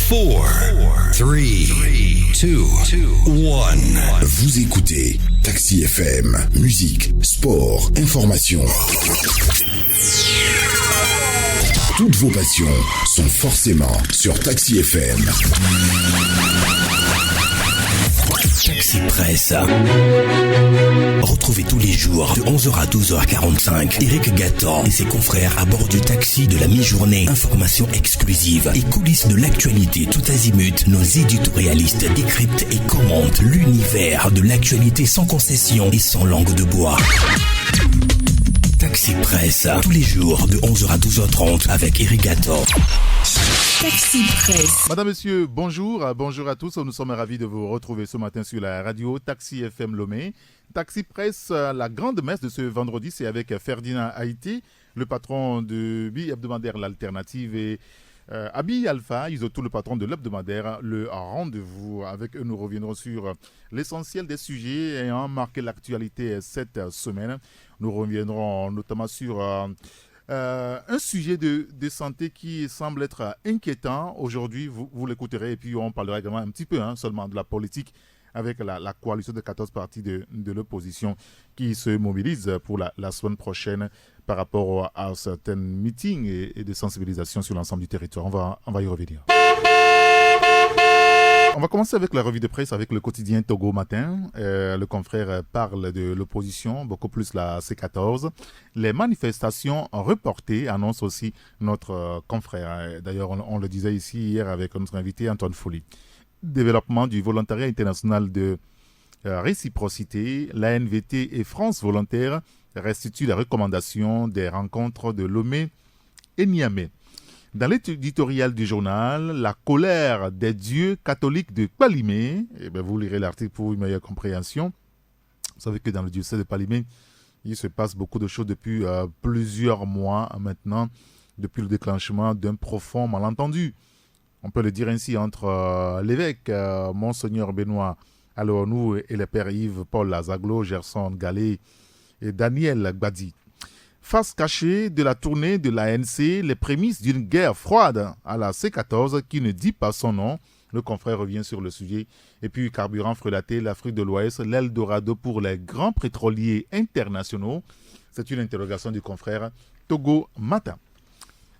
4, 3, 2, 1. Vous écoutez Taxi FM, musique, sport, information. Toutes vos passions sont forcément sur Taxi FM. Taxi Presse. Retrouvez tous les jours de 11h à 12h45 Eric Gatan et ses confrères à bord du taxi de la mi-journée. Informations exclusives et coulisses de l'actualité tout azimut. Nos éditorialistes décryptent et commentent l'univers de l'actualité sans concession et sans langue de bois. Taxi Presse, tous les jours de 11h à 12h30 avec Eric Gatan. Taxi Presse. Madame, Monsieur, bonjour. Bonjour à tous. Nous sommes ravis de vous retrouver ce matin sur la radio Taxi FM Lomé. Taxi Presse, la grande messe de ce vendredi, c'est avec Ferdinand Haïti, le patron de bi-hebdomadaire L'Alternative, et Abi Alpha, Isotou, le patron de l'hebdomadaire Le Rendez-vous. Avec eux, nous reviendrons sur l'essentiel des sujets ayant marqué l'actualité cette semaine. Nous reviendrons notamment sur un sujet de santé qui semble être inquiétant. Aujourd'hui, vous l'écouterez, et puis on parlera également un petit peu seulement de la politique avec la coalition de 14 partis de l'opposition qui se mobilise pour la semaine prochaine par rapport à certains meetings et de sensibilisation sur l'ensemble du territoire. On va y revenir. On va commencer avec la revue de presse avec le quotidien Togo Matin. Le confrère parle de l'opposition, beaucoup plus la C14. Les manifestations reportées, annonce aussi notre confrère. D'ailleurs, on le disait ici hier avec notre invité Antoine Folly. Développement du volontariat international de réciprocité, l'ANVT et France Volontaire restituent la recommandation des rencontres de Lomé et Niamey. Dans l'éditorial du journal, la colère des dieux catholiques de Palimé, vous lirez l'article pour une meilleure compréhension. Vous savez que dans le diocèse de Palimé, il se passe beaucoup de choses depuis plusieurs mois maintenant, depuis le déclenchement d'un profond malentendu. On peut le dire ainsi entre l'évêque Monseigneur Benoît Alonou et le père Yves-Paul Lazaglo, Gerson Gallet et Daniel Gbadi. Face cachée de la tournée de l'ANC, les prémices d'une guerre froide à la C14 qui ne dit pas son nom. Le confrère revient sur le sujet. Et puis carburant frelaté, l'Afrique de l'Ouest, l'Eldorado pour les grands pétroliers internationaux. C'est une interrogation du confrère Togo Matin.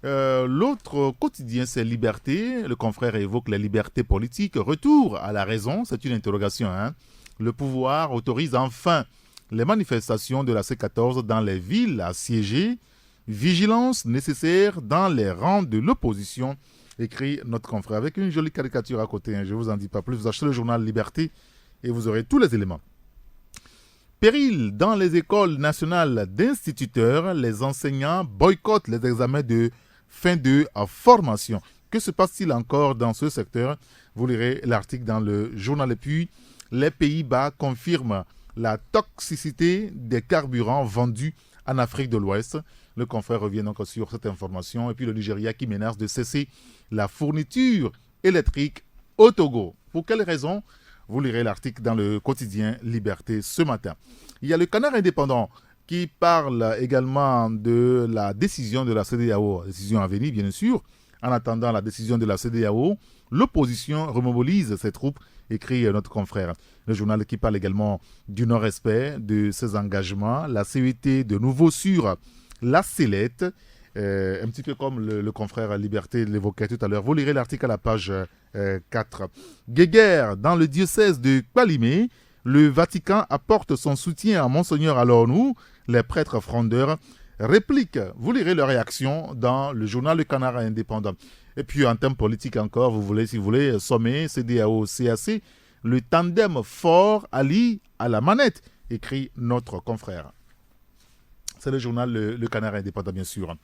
L'autre quotidien, c'est Liberté. Le confrère évoque la liberté politique. Retour à la raison, c'est une interrogation. Le pouvoir autorise enfin les manifestations de la C14 dans les villes assiégées. Vigilance nécessaire dans les rangs de l'opposition, écrit notre confrère, avec une jolie caricature à côté. Je ne vous en dis pas plus. Vous achetez le journal Liberté et vous aurez tous les éléments. Péril dans les écoles nationales d'instituteurs. Les enseignants boycottent les examens de fin de formation. Que se passe-t-il encore dans ce secteur? Vous lirez l'article dans le journal. Et puis, les Pays-Bas confirment la toxicité des carburants vendus en Afrique de l'Ouest. Le confrère revient donc sur cette information. Et puis le Nigeria qui menace de cesser la fourniture électrique au Togo. Pour quelles raisons? Vous lirez l'article dans le quotidien Liberté ce matin. Il y a le Canard indépendant qui parle également de la décision de la CEDEAO, décision à venir bien sûr. En attendant la décision de la CEDEAO, l'opposition remobilise ses troupes, écrit notre confrère. Le journal qui parle également du non-respect de ses engagements, la CET de nouveau sur la sellette, un petit peu comme le confrère Liberté l'évoquait tout à l'heure. Vous lirez l'article à la page 4. Guéguerre dans le diocèse de Palimé, le Vatican apporte son soutien à Monseigneur Alonou, les prêtres frondeurs répliquent. Vous lirez leur réaction dans le journal Le Canard indépendant. Et puis en termes politiques encore, si vous voulez, sommet, CEDEAO, CAC, le tandem fort allie à la manette, écrit notre confrère. C'est le journal Le Canard indépendant, bien sûr.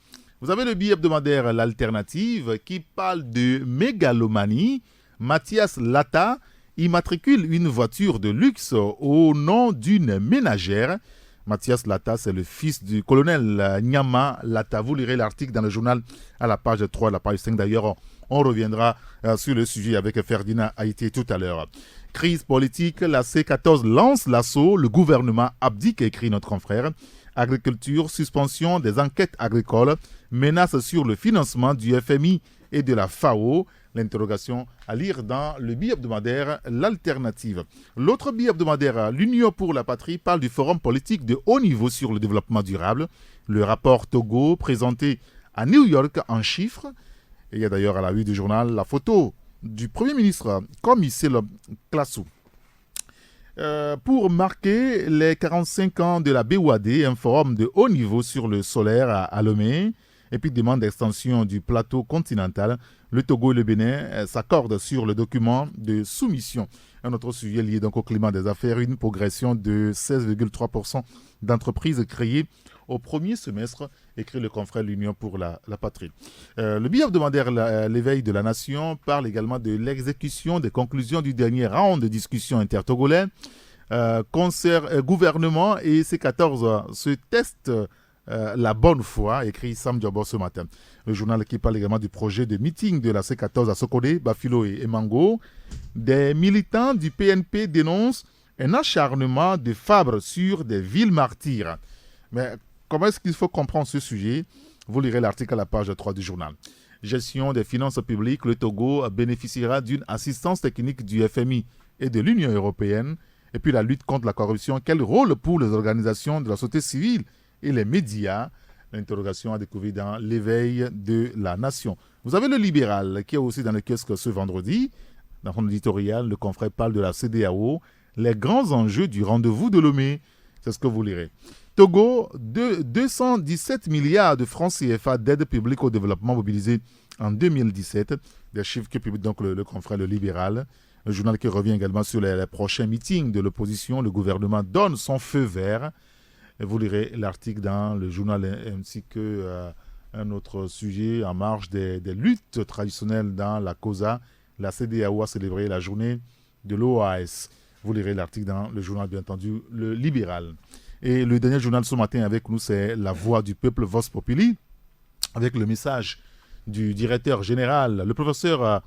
Vous avez le bi-hebdomadaire L'Alternative qui parle de mégalomanie. Mathias Lata immatricule une voiture de luxe au nom d'une ménagère. Mathias Lata, c'est le fils du colonel Nyama Lata. Vous lirez l'article dans le journal à la page 3, à la page 5. D'ailleurs, on reviendra sur le sujet avec Ferdinand Haïti tout à l'heure. Crise politique, la C14 lance l'assaut. Le gouvernement abdique, écrit notre confrère. Agriculture, suspension des enquêtes agricoles, menace sur le financement du FMI et de la FAO. L'interrogation à lire dans le bi-hebdomadaire L'Alternative. L'autre bi-hebdomadaire, l'Union pour la patrie, parle du forum politique de haut niveau sur le développement durable. Le rapport Togo présenté à New York en chiffres. Et il y a d'ailleurs à la une du journal la photo du Premier ministre Comicel Klassou. Pour marquer les 45 ans de la BOAD, un forum de haut niveau sur le solaire à Lomé, et puis demande d'extension du plateau continental, le Togo et le Bénin s'accordent sur le document de soumission. Un autre sujet lié donc au climat des affaires, une progression de 16,3% d'entreprises créées au premier semestre, écrit le confrère L'Union pour la patrie. Le bi-hebdomadaire L'éveil de la nation parle également de l'exécution des conclusions du dernier round de discussion intertogolais. Gouvernement et C14 se testent la bonne foi, écrit Sam Diabo ce matin. Le journal qui parle également du projet de meeting de la C14 à Sokode, Bafilo et Mango. Des militants du PNP dénoncent un acharnement de Fabre sur des villes martyrs. Mais comment est-ce qu'il faut comprendre ce sujet? Vous lirez l'article à la page 3 du journal. Gestion des finances publiques, le Togo bénéficiera d'une assistance technique du FMI et de l'Union européenne. Et puis la lutte contre la corruption, quel rôle pour les organisations de la société civile et les médias? L'interrogation à découvrir dans l'éveil de la nation. Vous avez le Libéral qui est aussi dans le kiosque ce vendredi. Dans son éditorial, le confrère parle de la CEDEAO, les grands enjeux du rendez-vous de Lomé. C'est ce que vous lirez. Togo, 217 milliards de francs CFA d'aide publique au développement mobilisés en 2017. Des chiffres que publie donc le confrère Le Libéral. Le journal qui revient également sur les prochains meetings de l'opposition. Le gouvernement donne son feu vert. Et vous lirez l'article dans le journal ainsi que un autre sujet en marge des luttes traditionnelles dans la COSA. La CEDEAO a célébré la journée de l'OAS. Vous lirez l'article dans le journal, bien entendu, Le Libéral. Et le dernier journal ce matin avec nous, c'est La Voix du Peuple, Vox Populi, avec le message du directeur général, le professeur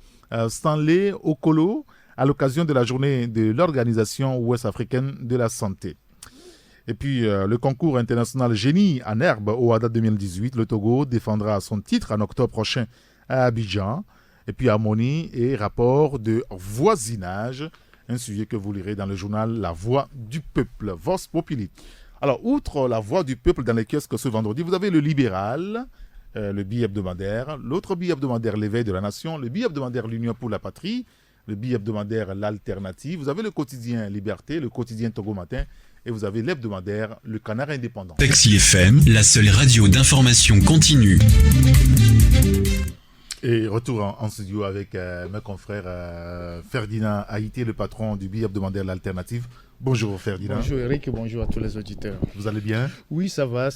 Stanley Okolo, à l'occasion de la journée de l'Organisation ouest-africaine de la santé. Et puis, le concours international Génie en herbe OADA 2018, le Togo défendra son titre en octobre prochain à Abidjan. Et puis, harmonie et rapport de voisinage, un sujet que vous lirez dans le journal La Voix du Peuple, Vox Populi. Alors, outre La Voix du Peuple dans les kiosques ce vendredi, vous avez le Libéral, le bi-hebdomadaire, l'autre bi-hebdomadaire L'éveil de la nation, le bi-hebdomadaire L'Union pour la patrie, le bi-hebdomadaire L'Alternative, vous avez le quotidien Liberté, le quotidien Togo Matin, et vous avez l'hebdomadaire Le Canard Indépendant. Taxi FM, la seule radio d'information continue. Et retour en studio avec mes confrères Ferdinand Haïté, le patron du bi-hebdomadaire L'Alternative. Bonjour Ferdinand. Bonjour Eric et bonjour à tous les auditeurs. Vous allez bien? Oui, ça va.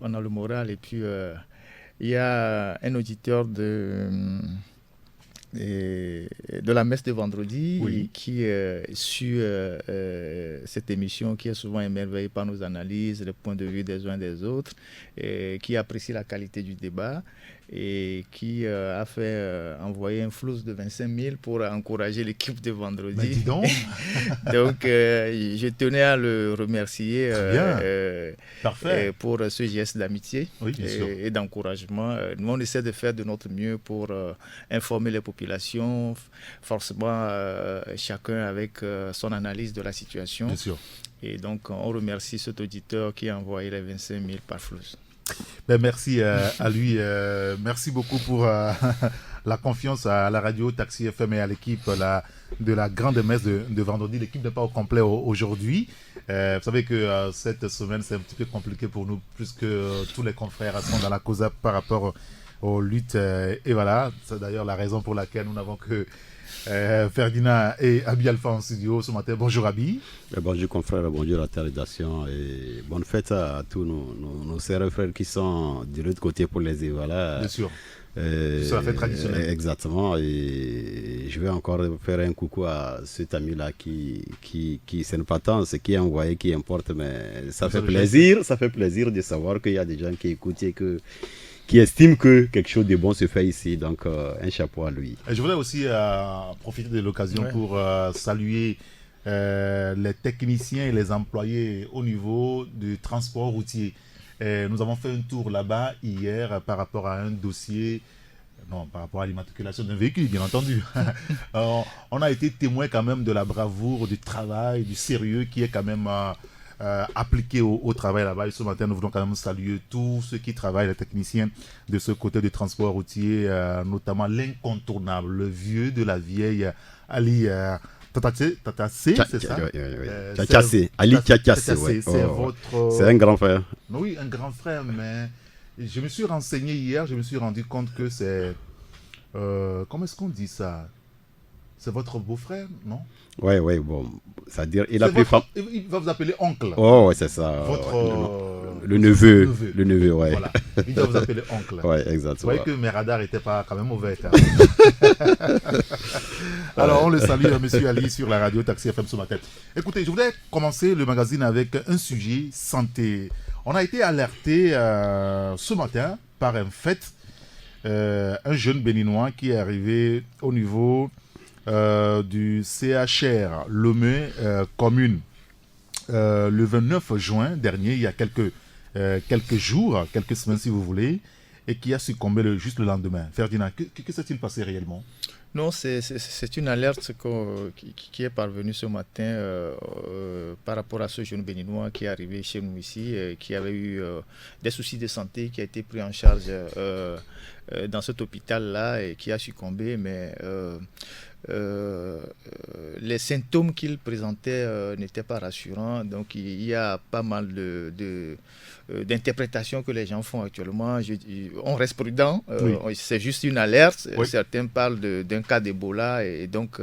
On a le moral et puis il y a un auditeur de la messe de vendredi, oui, qui suit cette émission, qui est souvent émerveillé par nos analyses, les points de vue des uns des autres, et qui apprécie la qualité du débat et qui a fait envoyer un flux de 25 000 pour encourager l'équipe de vendredi. Ben, dis donc. Donc, je tenais à le remercier pour ce geste d'amitié, oui, et d'encouragement. Nous, on essaie de faire de notre mieux pour informer les populations, forcément chacun avec son analyse de la situation. Bien sûr. Et donc, on remercie cet auditeur qui a envoyé les 25 000 par flux. Ben merci à lui. Merci beaucoup pour la confiance à la radio Taxi FM et à l'équipe de la grande messe de vendredi. L'équipe n'est pas au complet aujourd'hui. Vous savez que cette semaine, c'est un petit peu compliqué pour nous, puisque tous les confrères sont dans la COSA par rapport aux luttes. Et voilà, c'est d'ailleurs la raison pour laquelle nous n'avons que Ferdinand et Abi Alpha en studio ce matin. Bonjour Abi. Bonjour confrère, bonjour à ta rédaction et bonne fête à tous nos sœurs frères qui sont de l'autre côté pour les Voilà. Bien sûr. C'est la fête traditionnelle. Exactement. Et je vais encore faire un coucou à cet ami-là qui c'est pas tant ce qui est envoyé qui importe, mais ça fait plaisir de savoir qu'il y a des gens qui écoutent et qui estime que quelque chose de bon se fait ici. Donc, un chapeau à lui. Et je voudrais aussi profiter de l'occasion pour saluer les techniciens et les employés au niveau du transport routier. Nous avons fait un tour là-bas hier par rapport à un dossier Non, par rapport à l'immatriculation d'un véhicule, bien entendu. On a été témoin quand même de la bravoure, du travail, du sérieux qui est quand même appliqué au travail là-bas. Et ce matin, nous voulons quand même saluer tous ceux qui travaillent, les techniciens de ce côté du transport routier, notamment l'incontournable, le vieux de la vieille, Ali Tatassé, c'est ça? Tatassé, Ali Tatassé, ouais. C'est un grand frère. Oui, un grand frère, mais je me suis renseigné hier, je me suis rendu compte que c'est... comment est-ce qu'on dit ça? C'est votre beau-frère, non? Oui, bon. C'est-à-dire, il va vous appeler oncle. Oh, ouais, c'est ça. Le neveu. Le neveu, ouais. Voilà. Il va vous appeler oncle. Ouais, exactement. Vous voyez que mes radars n'étaient pas quand même mauvais. Alors, on le salue, monsieur Ali, sur la radio Taxi FM ce matin. Écoutez, je voudrais commencer le magazine avec un sujet santé. On a été alerté ce matin par un fait, un jeune béninois qui est arrivé au niveau du CHR Lomé commune le 29 juin dernier, il y a quelques jours, quelques semaines si vous voulez, et qui a succombé juste le lendemain. Ferdinand, que s'est-il passé réellement? Non, c'est une alerte qui est parvenue ce matin par rapport à ce jeune béninois qui est arrivé chez nous ici, qui avait eu des soucis de santé, qui a été pris en charge dans cet hôpital-là et qui a succombé, mais les symptômes qu'il présentait n'étaient pas rassurants. Donc il y a pas mal d'interprétations que les gens font actuellement. On reste prudent, c'est juste une alerte. Oui. Certains parlent d'un cas d'Ebola et donc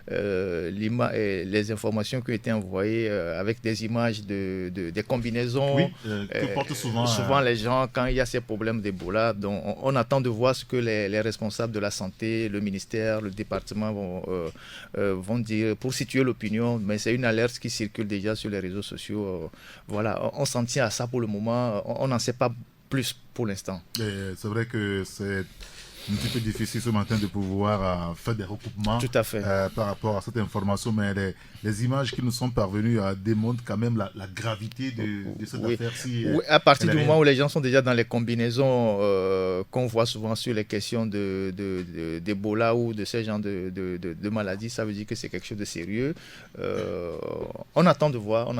les informations qui ont été envoyées avec des images des combinaisons que portent souvent les gens quand il y a ces problèmes d'Ebola. Donc on attend de voir ce que les responsables de la santé, le ministère, le département vont dire pour situer l'opinion, mais c'est une alerte qui circule déjà sur les réseaux sociaux. Voilà, on s'en tient à ça pour le moment. On n'en sait pas plus pour l'instant. C'est vrai que c'est un petit peu difficile ce matin de pouvoir faire des recoupements. Tout à fait. Par rapport à cette information, mais les images qui nous sont parvenues démontrent quand même la gravité de cette affaire-ci. Oui, à partir du moment où les gens sont déjà dans les combinaisons qu'on voit souvent sur les questions d'Ebola ou de ce genre de maladies, ça veut dire que c'est quelque chose de sérieux. On attend de voir,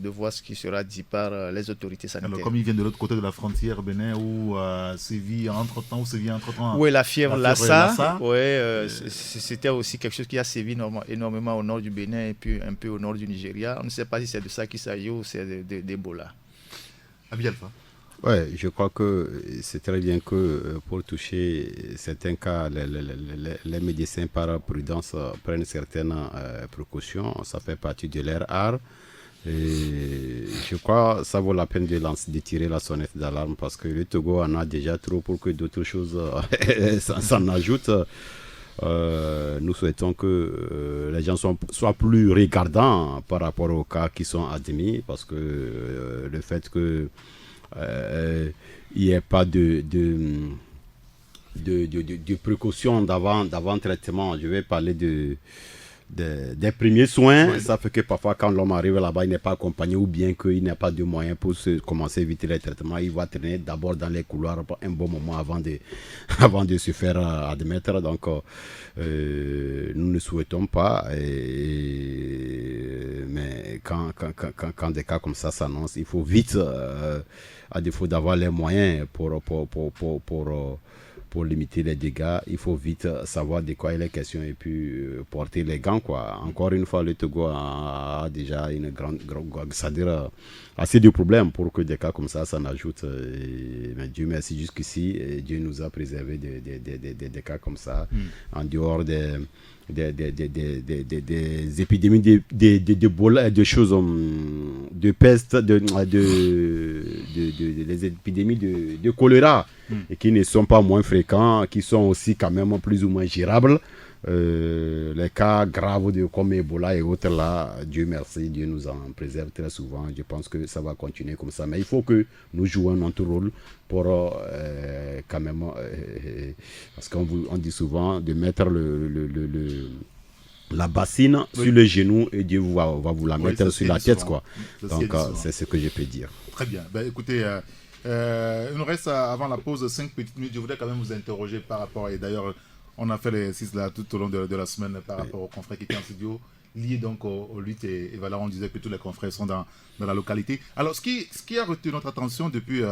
voir ce qui sera dit par les autorités sanitaires. Alors, comme il vient de l'autre côté de la frontière, Bénin, où sévit entre-temps, oui, la fièvre Lassa. C'était aussi quelque chose qui a sévi énormément au nord du Bénin et puis un peu au nord du Nigeria. On ne sait pas si c'est de ça qu'il s'agit ou c'est d'Ebola. Abi Alpha. Oui, je crois que c'est très bien que pour toucher certains cas, les médecins par prudence prennent certaines précautions. Ça fait partie de leur art. Et je crois que ça vaut la peine de tirer la sonnette d'alarme parce que le Togo en a déjà trop pour que d'autres choses s'en ajoutent. Nous souhaitons que les gens soient plus regardants par rapport aux cas qui sont admis parce que le fait qu'il n'y ait pas de précautions d'avant traitement, je vais parler des premiers soins, ça fait que parfois quand l'homme arrive là-bas, il n'est pas accompagné ou bien qu'il n'a pas de moyens pour commencer à éviter les traitements, il va traîner d'abord dans les couloirs un bon moment avant de se faire admettre. Donc nous ne souhaitons pas, mais quand des cas comme ça s'annoncent, il faut vite, à défaut d'avoir les moyens pour limiter les dégâts, il faut vite savoir de quoi il est question et puis porter les gants, quoi. Encore une fois, le Togo a déjà une grande c'est-à-dire assez de problèmes pour que des cas comme ça s'en ajoutent. Mais Dieu merci, jusqu'ici, Dieu nous a préservé des cas comme ça, en dehors des épidémies de choses, de peste, les épidémies de choléra, et qui ne sont pas moins fréquents, qui sont aussi quand même plus ou moins gérables. Les cas graves comme Ebola et autres là, Dieu merci, Dieu nous en préserve très souvent. Je pense que ça va continuer comme ça, mais il faut que nous jouions notre rôle pour quand même parce qu'on dit souvent de mettre la bassine sur le genou et Dieu va vous la mettre sur la tête, quoi. Donc c'est ce que je peux dire. Très bien. Ben, écoutez, Il nous reste, avant la pause, 5 petites minutes. Je voudrais quand même vous interroger par rapport, et d'ailleurs, on a fait l'exercice là tout au long de la semaine par rapport aux confrères qui étaient en studio, liés donc aux luttes. Et voilà, on disait que tous les confrères sont dans la localité. Alors, ce qui a retenu notre attention depuis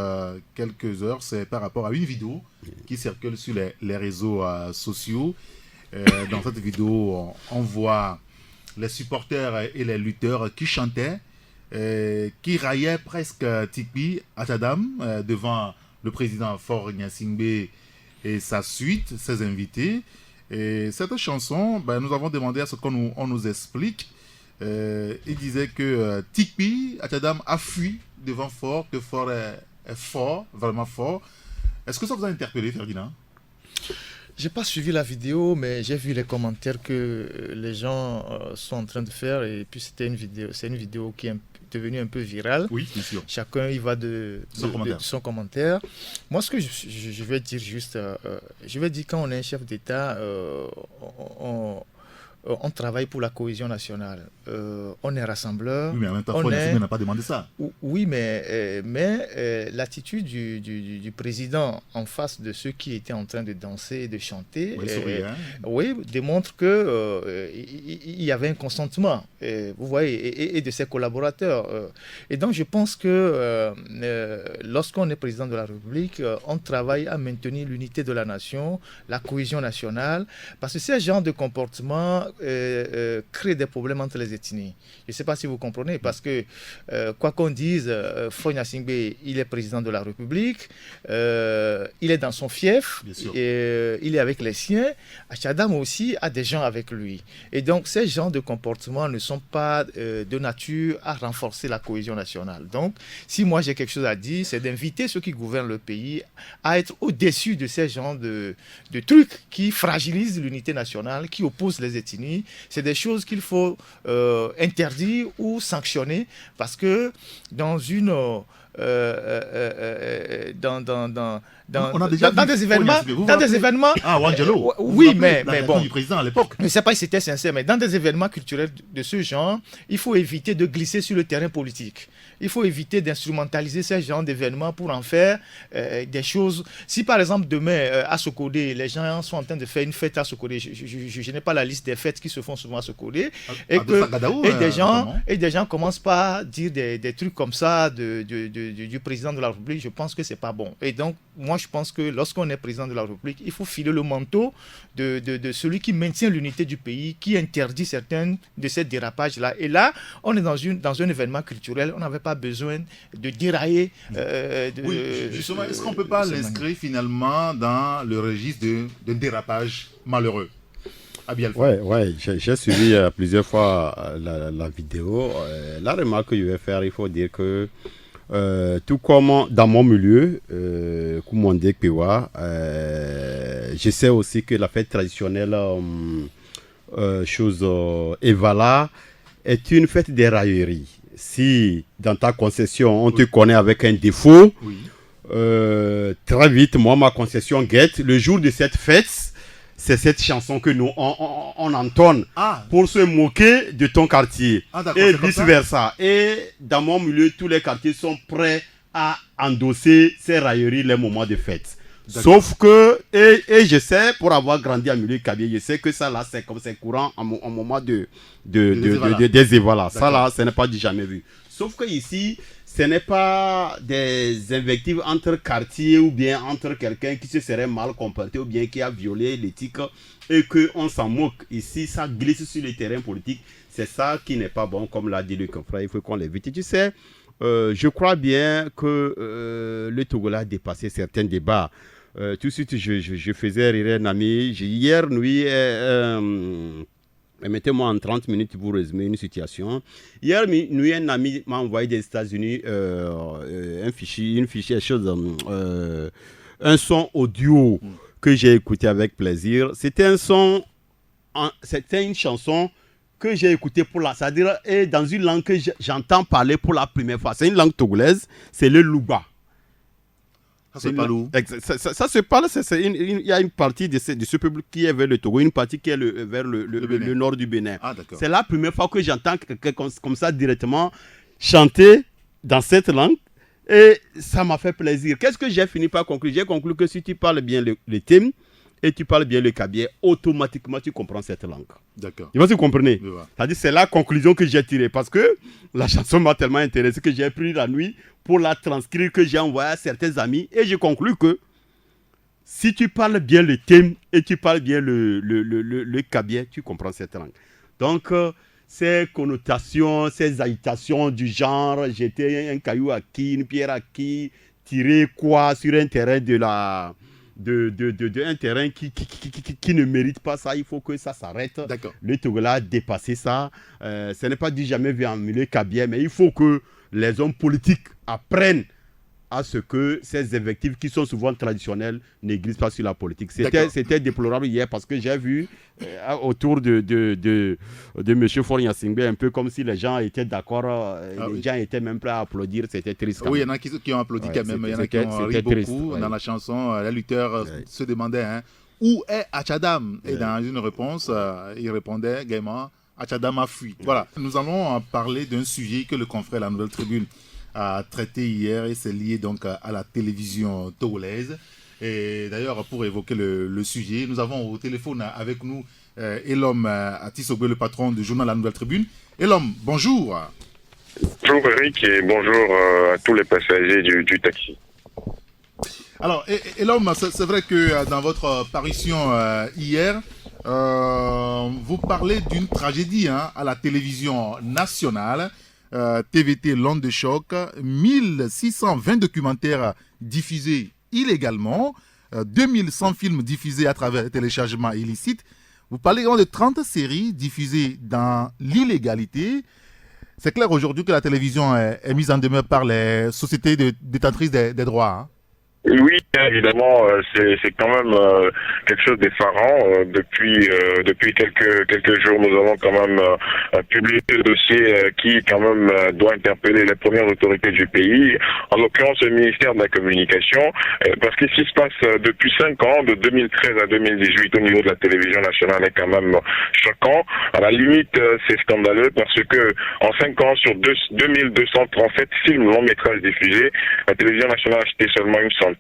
quelques heures, c'est par rapport à une vidéo qui circule sur les réseaux sociaux. Dans cette vidéo, on voit les supporters et les lutteurs qui chantaient, qui raillaient presque Tikpi Atadam devant le président Faure Gnassingbé et sa suite, ses invités. Et cette chanson, nous avons demandé à ce qu'on nous explique. Il disait que Tikpi Atadam a fui devant Faure, que Faure est fort, vraiment fort. Est-ce que ça vous a interpellé, Ferdinand? J'ai pas suivi la vidéo, mais j'ai vu les commentaires que les gens sont en train de faire. Et puis c'est une vidéo qui est devenue un peu virale. Oui, bien sûr. Chacun y va de son commentaire. Moi, ce que je vais dire juste, je vais dire quand on est un chef d'État, on travaille pour la cohésion nationale. On est rassembleur. Oui, mais en même temps, on n'a pas demandé ça. Oui, mais l'attitude du président en face de ceux qui étaient en train de danser et de chanter, démontre qu'il y avait un consentement, vous voyez, et de ses collaborateurs. Et donc, je pense que lorsqu'on est président de la République, on travaille à maintenir l'unité de la nation, la cohésion nationale, parce que ce genre de comportement crée des problèmes entre les ethnies. Je ne sais pas si vous comprenez, parce que quoi qu'on dise, Faure Gnassingbé, il est président de la République, il est dans son fief, et, il est avec les siens. Atadam aussi a des gens avec lui. Et donc, ces genres de comportements ne sont pas de nature à renforcer la cohésion nationale. Donc, si moi j'ai quelque chose à dire, c'est d'inviter ceux qui gouvernent le pays à être au-dessus de ces genres de trucs qui fragilisent l'unité nationale, qui opposent les ethnies. C'est des choses qu'il faut interdire ou sanctionner, parce que dans une dans des événements, oui, mais bon, du président à l'époque. Je ne sais pas si c'était sincère, mais dans des événements culturels de ce genre, il faut éviter de glisser sur le terrain politique. Il faut éviter d'instrumentaliser ces genres d'événements pour en faire des choses. Si par exemple demain à Sokodé, les gens sont en train de faire une fête à Sokodé, je n'ai pas la liste des fêtes qui se font souvent à Sokodé, et des gens commencent par dire des trucs comme ça du président de la République, je pense que c'est pas bon. Et donc moi je pense que lorsqu'on est président de la République, il faut filer le manteau de celui qui maintient l'unité du pays, qui interdit certains de ces dérapages là. Et là on est dans un événement culturel, on n'avait pas besoin de dérailler. Oui, justement, est-ce qu'on ne peut pas l'inscrire finalement dans le registre de dérapage malheureux? Oui, j'ai suivi plusieurs fois la vidéo. La remarque que je vais faire, il faut dire que tout comme dans mon milieu, Koumondé Pewa, je sais aussi que la fête traditionnelle Evala est une fête des railleries. Si dans ta concession, on te connaît avec un défaut, très vite, moi, ma concession guette. Le jour de cette fête, c'est cette chanson que nous, on entonne pour se moquer de ton quartier. Et vice-versa. Et dans mon milieu, tous les quartiers sont prêts à endosser ces railleries les moments de fête. Sauf que, et je sais, pour avoir grandi à milieu Kabylie, je sais que ça là, c'est courant en moment des évalas. Ça là, ce n'est pas du jamais vu. Sauf que ici, ce n'est pas des invectives entre quartiers ou bien entre quelqu'un qui se serait mal comporté ou bien qui a violé l'éthique et qu'on s'en moque. Ici, ça glisse sur le terrain politique. C'est ça qui n'est pas bon, comme l'a dit le confrère, il faut qu'on l'évite. Tu sais, je crois bien que le Togolais a dépassé certains débats. Tout de suite, je faisais rire un ami. Hier nuit, mettez-moi en 30 minutes pour résumer une situation. Hier nuit, un ami m'a envoyé des États-Unis un son audio que j'ai écouté avec plaisir. C'était une chanson que j'ai écoutée c'est-à-dire dans une langue que j'entends parler pour la première fois. C'est une langue togolaise, c'est le Louba. Ça se parle, il y a une partie de ce peuple qui est vers le Togo, une partie qui est vers le nord du Bénin. C'est la première fois que j'entends quelqu'un comme ça directement chanter dans cette langue. Et ça m'a fait plaisir. Qu'est-ce que j'ai fini par conclure? J'ai conclu que si tu parles bien le thème et tu parles bien le cabier, automatiquement tu comprends cette langue. D'accord. Tu vois si vous comprenez? Oui. C'est-à-dire c'est la conclusion que j'ai tirée parce que la chanson m'a tellement intéressé que j'ai pris la nuit pour la transcrire, que j'ai envoyé à certains amis et j'ai conclu que si tu parles bien le thème et tu parles bien le cabier, tu comprends cette langue. Donc, ces connotations, ces agitations du genre, jeter un caillou à qui, une pierre à qui, tirer quoi sur un terrain un terrain qui ne mérite pas ça, il faut que ça s'arrête. D'accord. Le Togolais a dépassé ça. Ce n'est pas dit jamais vu en milieu cabier, mais il faut que les hommes politiques apprennent à ce que ces invectives qui sont souvent traditionnelles n'aiguisent pas sur la politique. C'était déplorable hier parce que j'ai vu autour de M. Foria Singbe un peu comme si les gens étaient d'accord, les gens étaient même prêts à applaudir, c'était triste. Oui, il y en a qui ont applaudi quand même, il y en a qui ont ri beaucoup. Dans la chanson, les lutteurs se demandaient où est Achadam? Et dans une réponse, il répondait gaiement, Achadam a fui. Voilà, nous allons parler d'un sujet que le confrère La Nouvelle Tribune a traité hier et c'est lié donc à la télévision togolaise. Et d'ailleurs, pour évoquer le sujet, nous avons au téléphone avec nous Elom Atisogbe, le patron du journal La Nouvelle Tribune. Elom, bonjour. Bonjour Eric et bonjour à tous les passagers du taxi. Alors, Elom, c'est vrai que dans votre parution hier, vous parlez d'une tragédie à la télévision nationale. TVT L'Onde de Choc, 1620 documentaires diffusés illégalement, 2100 films diffusés à travers téléchargement illicite. Vous parlez également de 30 séries diffusées dans l'illégalité. C'est clair aujourd'hui que la télévision est mise en demeure par les sociétés détentrices des droits. Oui, évidemment, c'est quand même quelque chose d'effarant. Depuis quelques jours, nous avons quand même publié ce dossier qui quand même doit interpeller les premières autorités du pays, en l'occurrence le ministère de la Communication, parce que ce qui se passe depuis 5 ans, de 2013 à 2018 au niveau de la télévision nationale est quand même choquant. À la limite, c'est scandaleux parce que en 5 ans, sur 2237 films longs métrages diffusés, la télévision nationale a acheté seulement une centaine.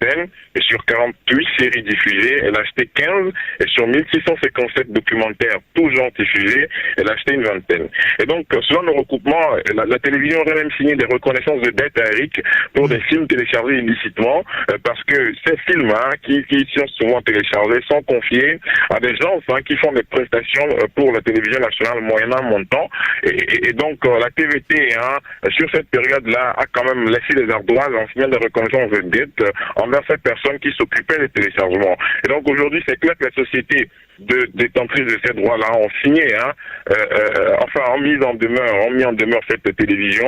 Et sur 48 séries diffusées, elle a acheté 15. Et sur 1657 documentaires tous genres diffusés, elle a acheté une vingtaine. Et donc, selon le recoupement, la télévision aurait même signé des reconnaissances de dette à Eric pour des films téléchargés illicitement, parce que ces films qui sont souvent téléchargés sont confiés à des gens qui font des prestations pour la télévision nationale moyennant montant. Et donc, la TVT, sur cette période-là, a quand même laissé des ardoises en signant des reconnaissances de dette envers ces personnes qui s'occupaient des téléchargements. Et donc aujourd'hui, c'est clair que la société détentrice de ces droits-là ont signé, ont mis en demeure cette télévision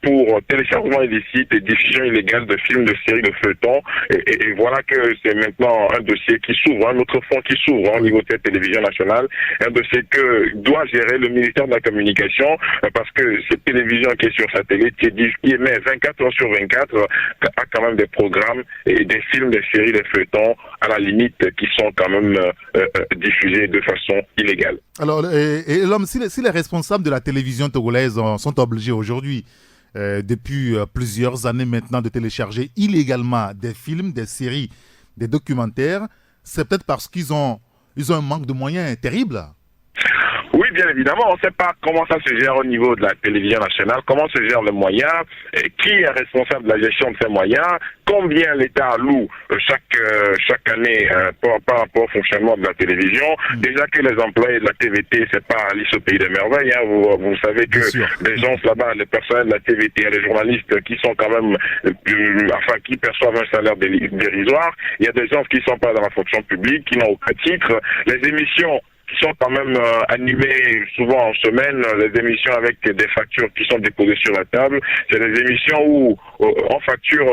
pour téléchargement illicite et diffusion illégale de films, de séries, de feuilletons. Et voilà que c'est maintenant un dossier qui s'ouvre, un autre front qui s'ouvre au niveau de cette télévision nationale, un dossier que doit gérer le ministère de la Communication, parce que cette télévision qui est sur satellite, qui émet 24 heures sur 24, a quand même des programmes et des films, des séries, des feuilletons, à la limite, qui sont quand même diffusés de façon illégale. Alors, et l'homme, si les responsables de la télévision togolaise sont obligés aujourd'hui, depuis plusieurs années maintenant, de télécharger illégalement des films, des séries, des documentaires, c'est peut-être parce qu'ils ont un manque de moyens terrible. Oui, bien évidemment, on ne sait pas comment ça se gère au niveau de la télévision nationale, comment se gèrent les moyens, qui est responsable de la gestion de ces moyens, combien l'État alloue chaque année par rapport au fonctionnement de la télévision. Déjà que les employés de la TVT, c'est pas Alice au pays des merveilles. Vous savez que les gens là-bas, les personnels de la TVT, les journalistes qui sont quand même, qui perçoivent un salaire dérisoire. Il y a des gens qui ne sont pas dans la fonction publique, qui n'ont aucun titre. Les émissions qui sont quand même animées souvent en semaine, les émissions avec des factures qui sont déposées sur la table. C'est des émissions où on facture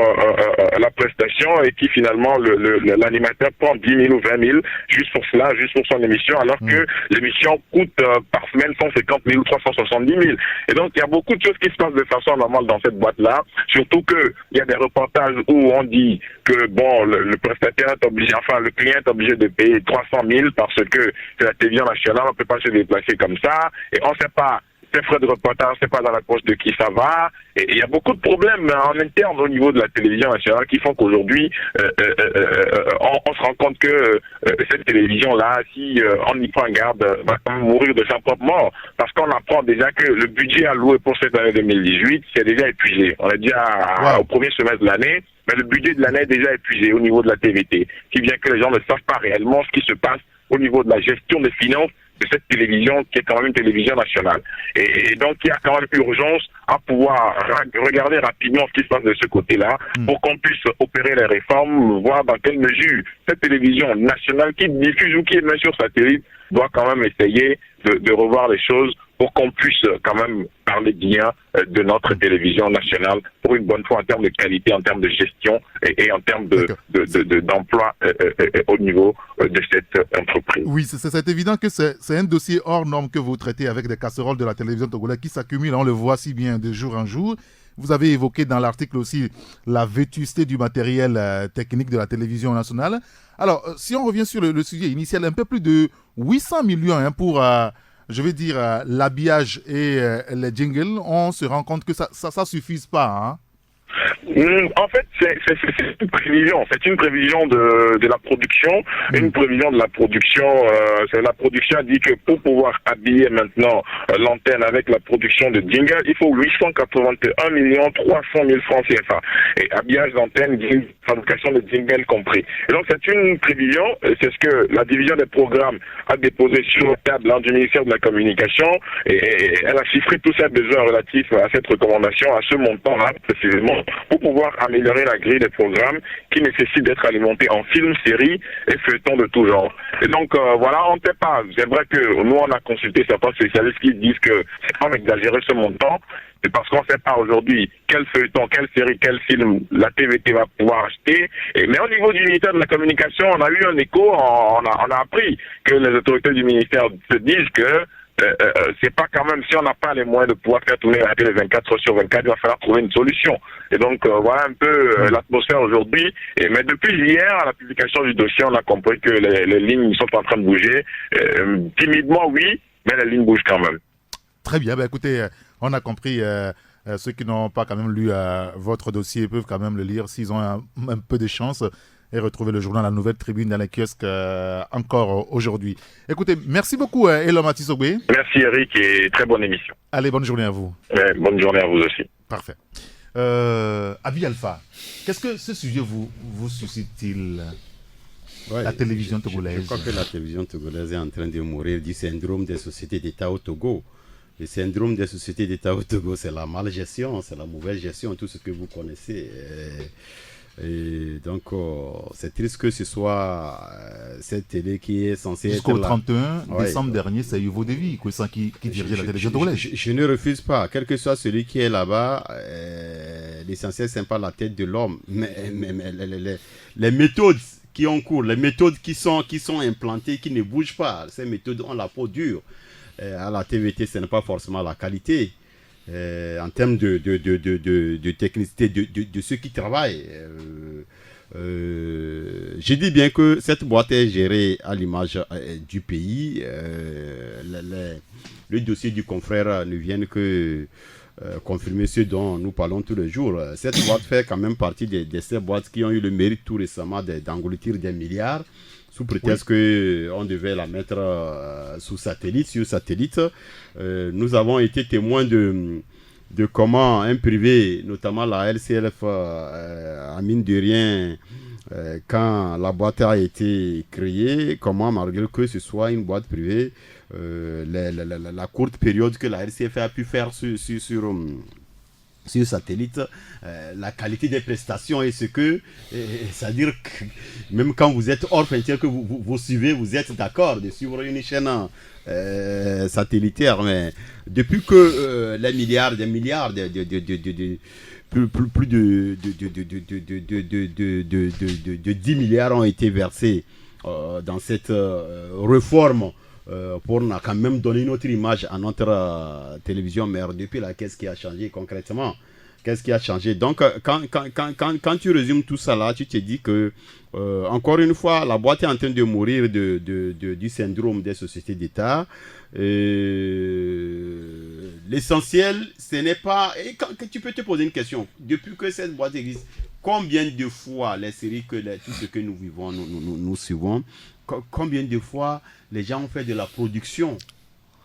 la prestation et qui finalement l'animateur prend 10 000 ou 20 000 juste pour cela, juste pour son émission, alors que l'émission coûte par semaine 150 000 ou 370 000. Et donc il y a beaucoup de choses qui se passent de façon normale dans cette boîte-là, surtout que il y a des reportages où on dit que bon, le prestataire est obligé, le client est obligé de payer 300 000 parce que c'est la télévision nationale, on ne peut pas se déplacer comme ça, et on ne sait pas ces frais de reportage, c'est pas dans la poche de qui ça va. Et il y a beaucoup de problèmes en interne au niveau de la télévision nationale qui font qu'aujourd'hui, on se rend compte que cette télévision-là, si on n'y prend garde, va quand même mourir de sa propre mort. Parce qu'on apprend déjà que le budget alloué pour cette année 2018, c'est déjà épuisé. On est déjà au premier semestre de l'année, mais le budget de l'année est déjà épuisé au niveau de la TVT. Si bien que les gens ne savent pas réellement ce qui se passe au niveau de la gestion des finances de cette télévision qui est quand même une télévision nationale. Et donc, il y a quand même urgence à pouvoir regarder rapidement ce qui se passe de ce côté-là pour qu'on puisse opérer les réformes, voir dans quelle mesure cette télévision nationale qui diffuse ou qui est sur satellite doit quand même essayer de revoir les choses pour qu'on puisse quand même parler bien de notre télévision nationale pour une bonne fois en termes de qualité, en termes de gestion et en termes d'emploi au niveau de cette entreprise. Oui, c'est évident que c'est un dossier hors norme que vous traitez avec des casseroles de la télévision togolaise qui s'accumulent, on le voit si bien de jour en jour. Vous avez évoqué dans l'article aussi la vétusté du matériel technique de la télévision nationale. Alors, si on revient sur le sujet initial, un peu plus de 800 millions pour... je vais dire, l'habillage et les jingles, on se rend compte que ça suffise pas. Hein? En fait, c'est une prévision. C'est une prévision de la production. Une prévision de la production. La production dit que pour pouvoir habiller maintenant l'antenne avec la production de jingle, il faut 881 300 000 francs CFA. Et habillage d'antenne, fabrication de jingle compris. Et donc c'est une prévision. C'est ce que la division des programmes a déposé sur la table du ministère de la Communication. Et elle a chiffré tous ses besoins relatifs à cette recommandation, à ce montant-là précisément, pour pouvoir améliorer la grille des programmes qui nécessitent d'être alimentés en films, séries et feuilletons de tout genre. Et donc, voilà, on ne sait pas. C'est vrai que nous, on a consulté certains spécialistes qui disent que c'est pas exagérer ce montant, c'est parce qu'on ne sait pas aujourd'hui quel feuilleton, quelle série, quel film la TVT va pouvoir acheter. Mais au niveau du ministère de la Communication, on a eu un écho, on a appris que les autorités du ministère se disent que c'est pas quand même, si on n'a pas les moyens de pouvoir faire tourner la télé 24 heures sur 24, il va falloir trouver une solution. Et donc voilà un peu l'atmosphère aujourd'hui. Mais depuis hier, à la publication du dossier, on a compris que les lignes sont en train de bouger. Timidement, oui, mais les lignes bougent quand même. Très bien, écoutez, on a compris. Ceux qui n'ont pas quand même lu votre dossier peuvent quand même le lire s'ils ont un peu de chance. Et retrouver le journal La Nouvelle Tribune dans les kiosques encore aujourd'hui. Écoutez, merci beaucoup Eloma Tisogbe. Merci Eric et très bonne émission. Allez, bonne journée à vous. Bonne journée à vous aussi. Parfait. Abi Alpha, qu'est-ce que ce sujet vous suscite-t-il? La télévision togolaise. Je crois que la télévision togolaise est en train de mourir du syndrome des sociétés d'État au Togo. Le syndrome des sociétés d'État au Togo, c'est la malgestion, c'est la mauvaise gestion, tout ce que vous connaissez. Et donc, c'est triste que ce soit cette télé qui est censée être jusqu'au 31 décembre dernier, c'est Yuvo Devi qui dirigeait la télévision togolaise. Je ne refuse pas, quel que soit celui qui est là-bas, l'essentiel, c'est pas la tête de l'homme, mais les méthodes qui ont cours, les méthodes qui sont implantées, qui ne bougent pas, ces méthodes ont la peau dure. À la TVT, ce n'est pas forcément la qualité. En termes de technicité de ceux qui travaillent. Je dis bien que cette boîte est gérée à l'image du pays. Le dossier du confrère ne vient que confirmer ce dont nous parlons tous les jours. Cette boîte fait quand même partie de ces boîtes qui ont eu le mérite tout récemment d'engloutir des milliards sous prétexte qu'on devait la mettre sur satellite. Nous avons été témoins de comment un privé, notamment la LCLF, a mine de rien, quand la boîte a été créée, comment malgré que ce soit une boîte privée, la courte période que la LCF a pu faire sur satellite, la qualité des prestations et ce que, c'est-à-dire que même quand vous êtes hors frontière, que vous suivez, vous êtes d'accord de suivre une chaîne satellitaire, mais depuis que les milliards, plus de 10 milliards ont été versés dans cette réforme, pour quand même donner une autre image à notre télévision mère. Depuis là, qu'est-ce qui a changé concrètement? Qu'est-ce qui a changé? Donc, quand tu résumes tout ça là, tu te dis que, encore une fois, la boîte est en train de mourir du syndrome des sociétés d'État. l'essentiel, ce n'est pas... Et quand tu peux te poser une question, depuis que cette boîte existe, combien de fois les séries, tout ce que nous vivons, nous suivons, combien de fois les gens ont fait de la production,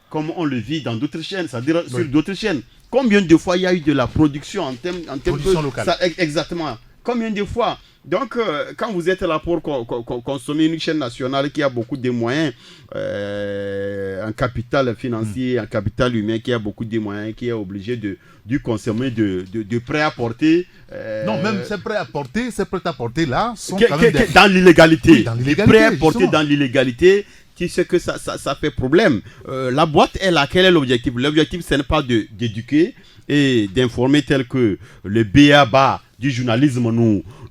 comme on le vit dans d'autres chaînes, c'est-à-dire sur d'autres chaînes. Combien de fois il y a eu de la production en termes production locale. Exactement. Combien de fois? Donc, quand vous êtes là pour consommer une chaîne nationale qui a beaucoup de moyens, un capital financier, un capital humain qui a beaucoup de moyens, qui est obligé de consommer de prêt-à-porter. Non, même ces prêt-à-porter là sont dans l'illégalité. Oui, dans l'illégalité. Prêt-à-porter dans l'illégalité, tu sais que ça fait problème. La boîte est là. Quel est l'objectif? L'objectif, ce n'est pas d'éduquer et d'informer tel que le b.a.-ba du journalisme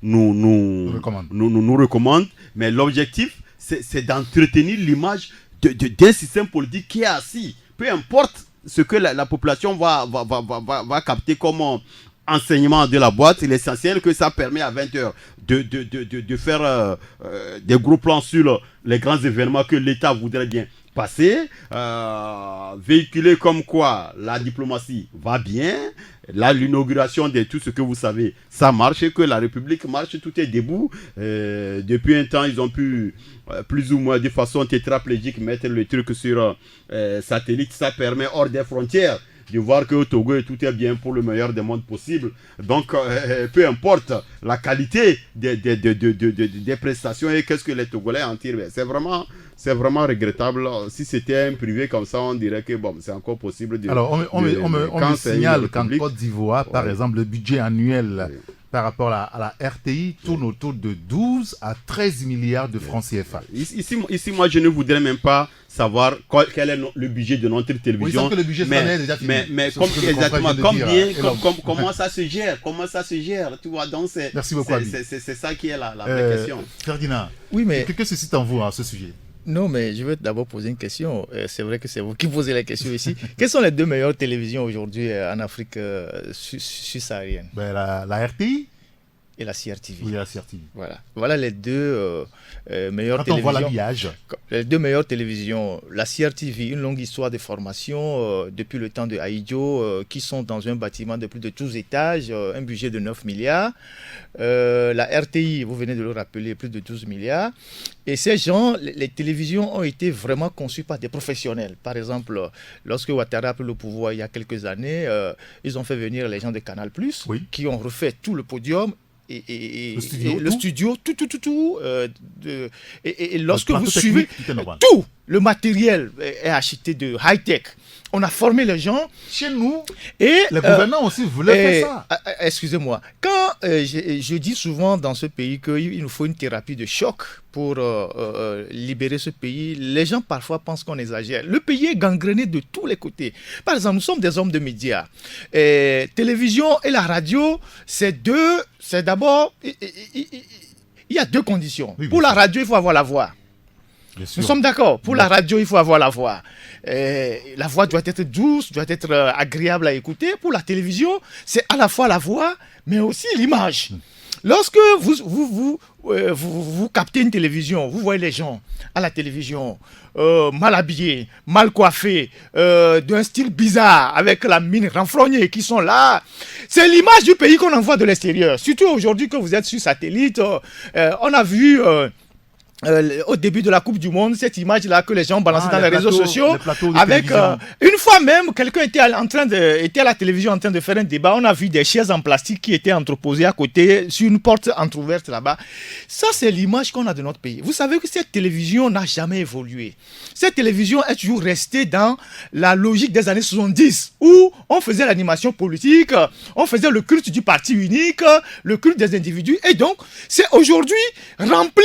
nous recommande, mais l'objectif, c'est d'entretenir l'image d'un système politique qui est assis. Peu importe ce que la population va capter comme enseignement de la boîte, l'essentiel que ça permet à 20h de faire des gros plans sur les grands événements que l'État voudrait bien passer, véhiculer comme quoi la diplomatie va bien, l'inauguration de tout ce que vous savez, ça marche, que la République marche, tout est debout. Depuis un temps, ils ont pu plus ou moins de façon tétraplégique mettre le truc sur satellite. Ça permet hors des frontières de voir que au Togo tout est bien pour le meilleur des mondes possible. Donc, peu importe la qualité des prestations et qu'est-ce que les Togolais en tirent, c'est vraiment regrettable. Si c'était un privé comme ça, on dirait que bon, c'est encore possible. Alors, on me signale qu'en Côte d'Ivoire, par exemple, le budget annuel par rapport à la RTI tourne autour de 12 à 13 milliards de francs CFA. Ici, moi, je ne voudrais même pas savoir quel est le budget de notre télévision. Oui, que le budget est déjà fini. Mais comment ça se gère, tu vois, donc merci beaucoup, c'est ça qui est la vraie question. Ferdinand, oui, mais que suscite en vous à ce sujet? Non, mais je vais d'abord poser une question. C'est vrai que c'est vous qui posez la question ici. Quelles sont les deux meilleures télévisions aujourd'hui en Afrique subsaharienne? La RTI et la CRTV. Oui, la CRTV. Voilà les deux meilleures télévisions. Quand on voit l'habillage. Les deux meilleures télévisions. La CRTV, une longue histoire de formation depuis le temps de Aïdjo, qui sont dans un bâtiment de plus de 12 étages, un budget de 9 milliards. La RTI, vous venez de le rappeler, plus de 12 milliards. Et ces gens, les télévisions ont été vraiment conçues par des professionnels. Par exemple, lorsque Ouattara a pris le pouvoir il y a quelques années, ils ont fait venir les gens de Canal+, qui ont refait tout le podium. Et le studio, tout. Et lorsque vous suivez, tout le matériel est acheté de high-tech. On a formé les gens. Chez nous, et les gouvernants aussi voulaient faire ça. Excusez-moi. Quand je dis souvent dans ce pays qu'il nous faut une thérapie de choc pour libérer ce pays, les gens parfois pensent qu'on exagère. Le pays est gangréné de tous les côtés. Par exemple, nous sommes des hommes de médias. Télévision et la radio, c'est d'abord... Il y a deux conditions. Oui, pour la radio, il faut avoir la voix. Nous sommes d'accord. Pour la radio, il faut avoir la voix. La voix doit être douce, doit être agréable à écouter. Pour la télévision, c'est à la fois la voix, mais aussi l'image. Lorsque vous captez une télévision, vous voyez les gens à la télévision mal habillés, mal coiffés, d'un style bizarre, avec la mine renfrognée, qui sont là. C'est l'image du pays qu'on envoie de l'extérieur. Surtout aujourd'hui que vous êtes sur satellite, on a vu... au début de la Coupe du Monde, cette image-là que les gens balançaient dans les réseaux sociaux, avec une fois même, quelqu'un était à la télévision en train de faire un débat, on a vu des chaises en plastique qui étaient entreposées à côté, sur une porte entrouverte là-bas. Ça, c'est l'image qu'on a de notre pays. Vous savez que cette télévision n'a jamais évolué. Cette télévision est toujours restée dans la logique des années 70, où on faisait l'animation politique, on faisait le culte du parti unique, le culte des individus, et donc, c'est aujourd'hui rempli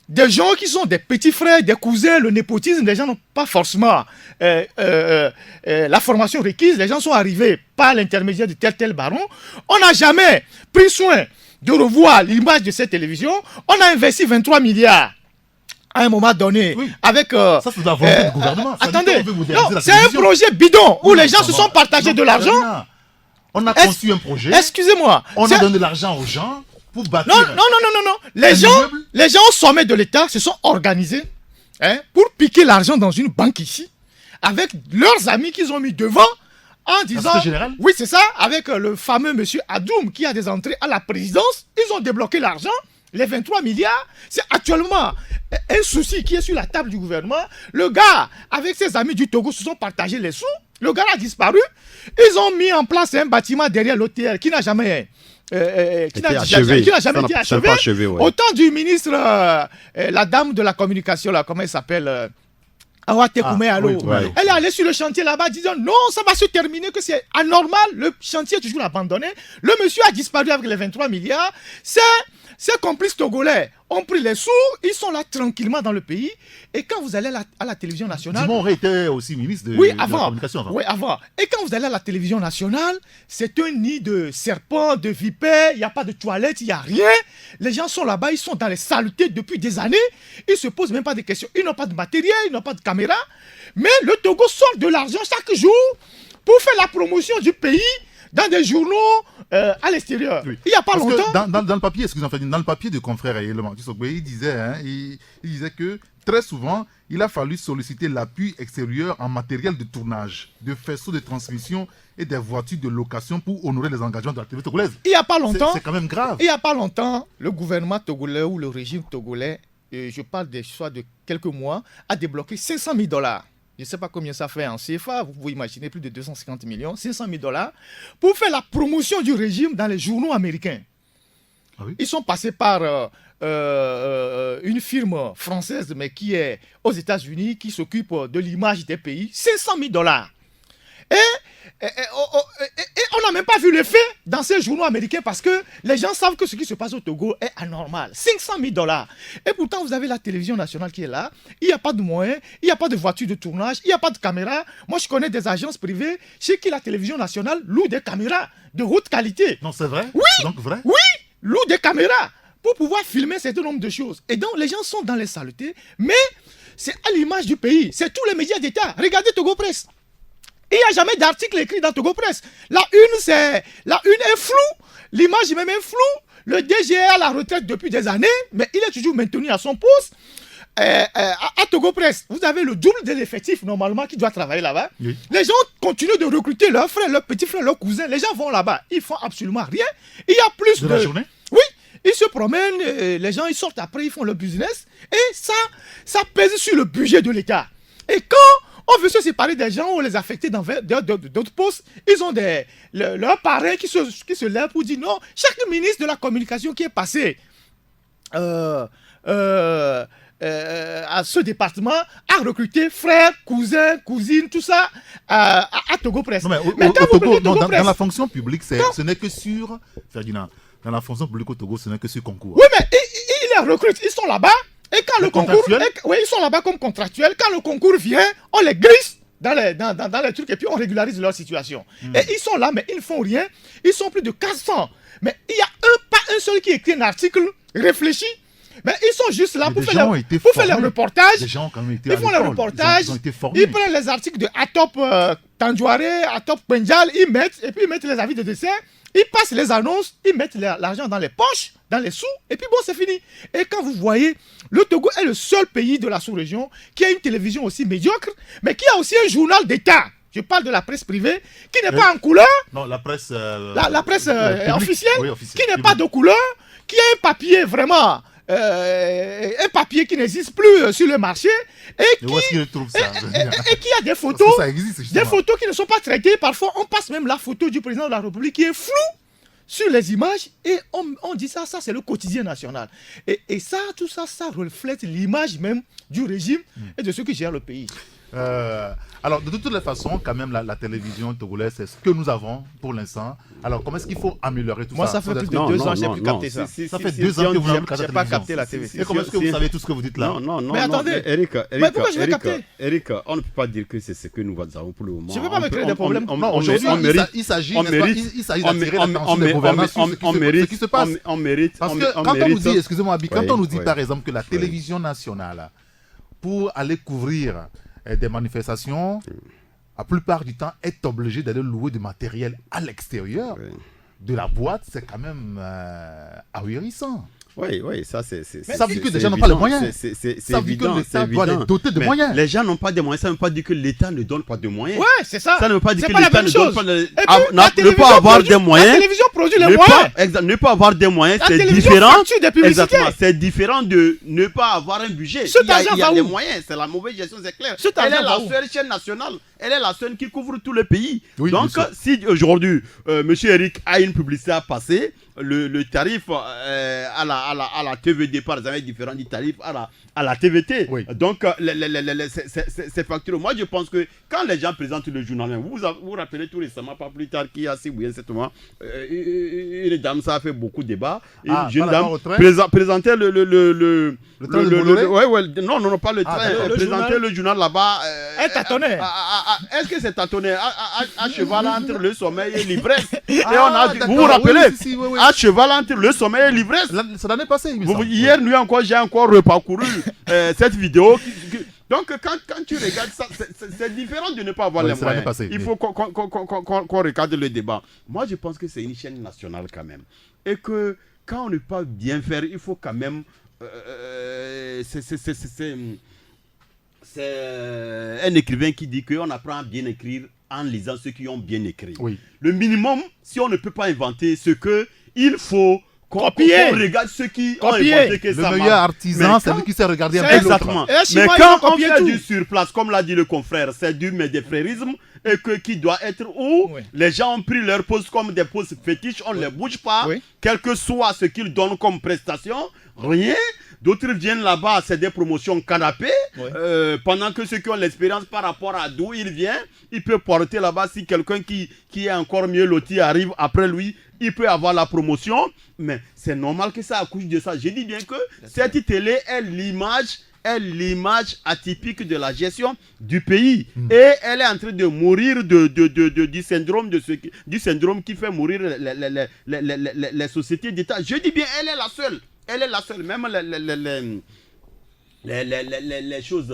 des gens qui sont des petits frères, des cousins, le népotisme, les gens n'ont pas forcément la formation requise, les gens sont arrivés par l'intermédiaire de tel baron. On n'a jamais pris soin de revoir l'image de cette télévision. On a investi 23 milliards à un moment donné, avec... ça, c'est la volonté du gouvernement. Attendez, non, c'est un projet bidon où les gens se sont partagés de l'argent. On a conçu un projet. Excusez-moi. On a donné de l'argent aux gens. Pour bâtir non. Les gens au sommet de l'État se sont organisés pour piquer l'argent dans une banque ici, avec leurs amis qu'ils ont mis devant, en disant... Oui, c'est ça, avec le fameux monsieur Adoum qui a des entrées à la présidence. Ils ont débloqué l'argent, les 23 milliards. C'est actuellement un souci qui est sur la table du gouvernement. Le gars, avec ses amis du Togo, se sont partagés les sous. Le gars a disparu. Ils ont mis en place un bâtiment derrière l'hôtel qui n'a jamais... qui n'a jamais été achevé. Ouais. Au temps du ministre, la dame de la communication, là, comment elle s'appelle Awate Koume Allo. Elle est allée sur le chantier là-bas disant non, ça va se terminer, que c'est anormal, le chantier est toujours abandonné. Le monsieur a disparu avec les 23 milliards. Ces complices togolais ont pris les sous, ils sont là tranquillement dans le pays. Et quand vous allez à la télévision nationale... Dumont était aussi ministre de la communication. Oui, avant. Et quand vous allez à la télévision nationale, c'est un nid de serpents, de vipères, il n'y a pas de toilettes, il n'y a rien. Les gens sont là-bas, ils sont dans les saletés depuis des années. Ils ne se posent même pas de questions. Ils n'ont pas de matériel, ils n'ont pas de caméra. Mais le Togo sort de l'argent chaque jour pour faire la promotion du pays dans des journaux à l'extérieur. Oui. Il n'y a pas longtemps... Dans le papier, dans le papier de confrère Ayélement, il disait que très souvent, il a fallu solliciter l'appui extérieur en matériel de tournage, de faisceaux de transmission et des voitures de location pour honorer les engagements de la TV togolaise. Il n'y a pas longtemps... C'est quand même grave. Il n'y a pas longtemps, le gouvernement togolais ou le régime togolais, je parle des choix de quelques mois, a débloqué $500 000. Je ne sais pas combien ça fait en CFA, vous pouvez imaginer plus de 250 millions, $500 000, pour faire la promotion du régime dans les journaux américains. Ah oui? Ils sont passés par une firme française, mais qui est aux États-Unis, qui s'occupe de l'image des pays, $500 000. Et on n'a même pas vu l'effet dans ces journaux américains parce que les gens savent que ce qui se passe au Togo est anormal. $500 000. Et pourtant, vous avez la télévision nationale qui est là. Il n'y a pas de moyens, il n'y a pas de voiture de tournage, il n'y a pas de caméra. Moi, je connais des agences privées chez qui la télévision nationale loue des caméras de haute qualité. Non, c'est vrai? Oui. C'est donc vrai? Oui, loue des caméras pour pouvoir filmer un certain nombre de choses. Et donc, les gens sont dans les saletés, mais c'est à l'image du pays. C'est tous les médias d'État. Regardez Togo Presse. Il n'y a jamais d'article écrit dans Togo Presse. La une est floue, l'image même est floue. Le DG est à la retraite depuis des années, mais il est toujours maintenu à son poste. À Togo Presse, vous avez le double de l'effectif normalement qui doit travailler là-bas. Oui. Les gens continuent de recruter leurs frères, leurs petits frères, leurs cousins. Les gens vont là-bas, ils font absolument rien. Il y a plus de... la journée? Oui, ils se promènent, les gens ils sortent après, ils font leur business. Et ça pèse sur le budget de l'État. Et quand on veut se séparer des gens ou les affecter dans d'autres postes, ils ont leurs parrains qui se lèvent pour dire non, chaque ministre de la communication qui est passé à ce département a recruté frères, cousins, cousines, tout ça à Togo Presse. Mais au Togo, dans la fonction publique, ce n'est que sur... Ferdinand, dans la fonction publique au Togo, ce n'est que sur concours. Oui, mais ils les recrutent, ils sont là-bas. Et quand le concours... Oui, ils sont là-bas comme contractuels. Quand le concours vient, on les glisse dans les trucs et puis on régularise leur situation. Et ils sont là, mais ils ne font rien. Ils sont plus de 400. Mais il n'y a pas un seul qui écrit un article réfléchi. Mais ils sont juste là pour faire les reportages. Les gens ont quand même été ils font les reportages. Ils prennent les articles de Atop Tandjouare, Atop Pendjal, ils mettent les avis de décès. Ils passent les annonces, ils mettent l'argent dans les poches, dans les sous, et puis bon, c'est fini. Et quand vous voyez, le Togo est le seul pays de la sous-région qui a une télévision aussi médiocre, mais qui a aussi un journal d'État. Je parle de la presse privée, qui n'est pas en couleur. Non, la presse... la presse officielle, oui, qui n'est pas de couleur, qui a un papier vraiment... un papier qui n'existe plus sur le marché et qui a des photos, des photos qui ne sont pas traitées. Parfois, on passe même la photo du président de la République qui est floue sur les images et on dit ça c'est le quotidien national. Et ça, tout ça, ça reflète l'image même du régime et de ceux qui gèrent le pays. Alors, de toutes les façons, quand même, la télévision togolaise, c'est ce que nous avons pour l'instant. Alors, comment est-ce qu'il faut améliorer tout ça? Moi, ça fait plus de 2 ans que je n'ai plus capté ça. Ça fait 2 ans que vous n'avez pas capté la TV. Et comment est-ce que vous savez tout ce que vous dites là? Non. Mais attendez, mais pourquoi je vais capter? Eric, on ne peut pas dire que c'est ce que nous avons pour le moment. Je ne veux pas me créer des problèmes. Non, aujourd'hui, il s'agit d'attirer l'attention des gouvernants sur ce qui se passe. Parce que quand on nous dit, excusez-moi, quand on nous dit par exemple que la télévision nationale, pour aller couvrir des manifestations, la plupart du temps, est obligé d'aller louer du matériel à l'extérieur de la boîte, c'est quand même ahurissant. Oui, ça c'est. Ça veut dire que les gens n'ont pas les moyens. C'est évident. L'État doit les doter de moyens. Les gens n'ont pas de moyens. Ça ne veut pas dire que l'État ne donne pas de moyens. Ouais, c'est ça. Ça ne veut pas dire que pas l'État ne donne pas de. Ne pas avoir des moyens. La télévision produit les moyens. Ne pas avoir des moyens, c'est différent. Exactement. C'est différent de ne pas avoir un budget. Il y a des moyens. C'est la mauvaise gestion, c'est clair. Elle est la seule chaîne nationale. Elle est la seule qui couvre tout le pays. Donc, si aujourd'hui, M. Eric a une publicité à passer, le tarif à la TVD, par exemple, est différent du tarif à la TVT. Oui. Donc, c'est facturé. Moi, je pense que quand les gens présentent le journal, vous vous rappelez tout récemment, pas plus tard, qu'il y a 6 ou 7 mois, une dame, ça a fait beaucoup de débats. Une jeune dame présentait le train de Bolloré. Non, pas le train. Elle présentait le journal là-bas. Elle tâtonnait. Est-ce que c'est tâtonner à cheval entre le sommeil et l'ivresse? Vous vous rappelez? À cheval entre le sommeil et l'ivresse. C'est l'année passée. Hier nuit encore, j'ai encore reparcouru cette vidéo. Donc quand tu regardes ça, c'est différent de ne pas avoir les moyens. Il faut qu'on regarde le débat. Moi, je pense que c'est une chaîne nationale quand même. Et que quand on ne peut pas bien faire, il faut quand même... c'est un écrivain qui dit qu'on apprend à bien écrire en lisant ceux qui ont bien écrit. Oui. Le minimum, si on ne peut pas inventer ce que il faut copier. On regarde ceux qui ont inventé que ça marche. Le meilleur artisan, c'est lui qui sait regarder un peu. Exactement. Mais quand on fait du sur place, comme l'a dit le confrère, c'est du médéfrérisme et qui doit être où les gens ont pris leur pose comme des poses fétiches, on ne les bouge pas, quel que soit ce qu'ils donnent comme prestation, rien. D'autres viennent là-bas, c'est des promotions canapé, pendant que ceux qui ont l'expérience par rapport à d'où il vient, il peut porter là-bas. Si quelqu'un qui est encore mieux loti arrive après lui, il peut avoir la promotion. Mais c'est normal que ça accouche de ça. Je dis bien que cette télé est l'image atypique de la gestion du pays. Et elle est en train de mourir du syndrome qui fait mourir les sociétés d'État. Je dis bien, elle est la seule. Elle est la seule. Même les choses,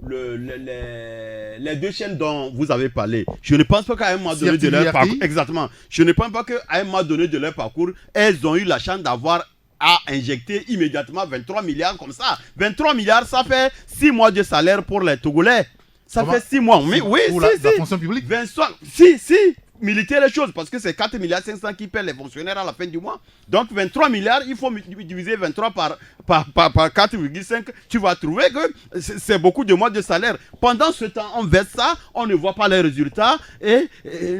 les deux chaînes dont vous avez parlé, je ne pense pas qu'à un moment donné de leur parcours, exactement, je ne pense pas qu'à un moment donné de leur parcours, elles ont eu la chance d'avoir à injecter immédiatement 23 milliards comme ça. 23 milliards, ça fait 6 mois de salaire pour les Togolais. Ça fait 6 mois. Mais oui, pour la fonction publique. Si. Militer les choses, parce que c'est 4 milliards 500 qui paient les fonctionnaires à la fin du mois. Donc 23 milliards, il faut diviser 23 par 4,5. Tu vas trouver que c'est beaucoup de mois de salaire. Pendant ce temps, on verse ça, on ne voit pas les résultats et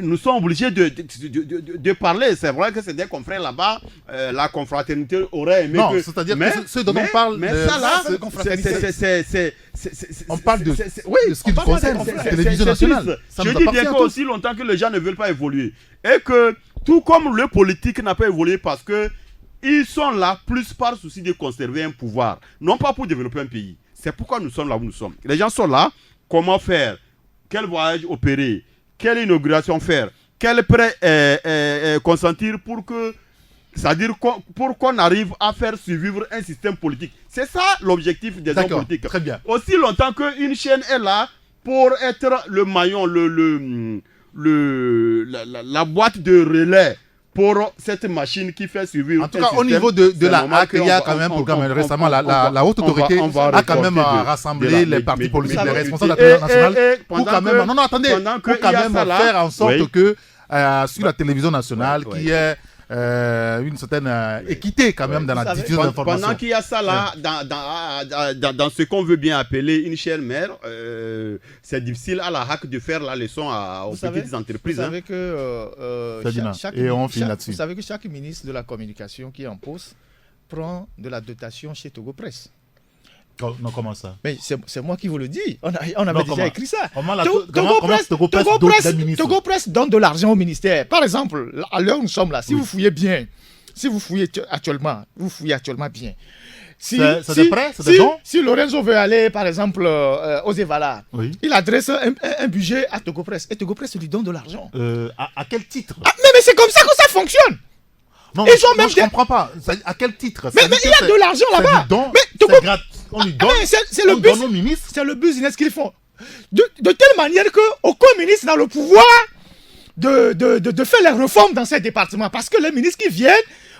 nous sommes obligés de parler. C'est vrai que c'est des confrères là-bas, la confraternité aurait aimé que... c'est-à-dire que ceux dont on parle... Mais ça là, on parle de ce qui concerne la télévision nationale. Je dis bien qu'aussi longtemps que les gens ne veulent pas évoluer. Et que tout comme le politique n'a pas évolué parce que ils sont là plus par souci de conserver un pouvoir, non pas pour développer un pays. C'est pourquoi nous sommes là où nous sommes. Les gens sont là, comment faire, quel voyage opérer, quelle inauguration faire, quel prêt consentir pour que, c'est-à-dire pour qu'on arrive à faire survivre un système politique. C'est ça l'objectif des hommes politiques. Très bien. Aussi longtemps qu'une chaîne est là pour être le maillon, la boîte de relais pour cette machine qui fait survivre. En tout cas, au niveau de la HAC, il y a quand même un programme. Récemment, la haute autorité a quand même rassemblé les partis politiques, les responsables de la télévision nationale, pour quand même, pour quand même faire en sorte que sur la télévision nationale, qu'il y ait une certaine équité quand même dans la diffusion d'informations. Pendant qu'il y a ça là, dans ce qu'on veut bien appeler une chaîne mère, c'est difficile à la HAC de faire la leçon aux petites entreprises. Vous savez que vous savez que chaque ministre de la communication qui est en poste prend de la dotation chez Togo Presse. Non, comment ça? Mais c'est moi qui vous le dis. On avait déjà écrit ça. Togo Presse donne de l'argent au ministère. Par exemple, à l'heure où nous sommes là, si vous fouillez bien, vous fouillez actuellement bien. Si Lorenzo veut aller, par exemple, aux Evala, il adresse un budget à Togo Presse. Et Togo Presse lui donne de l'argent. À quel titre? Mais c'est comme ça que ça fonctionne. Non, je ne comprends pas. À quel titre? Mais il y a de l'argent là-bas. On lui donne, c'est le business qu'ils font. De telle manière qu'aucun ministre n'a le pouvoir de faire les réformes dans ces départements. Parce que les ministres qui viennent,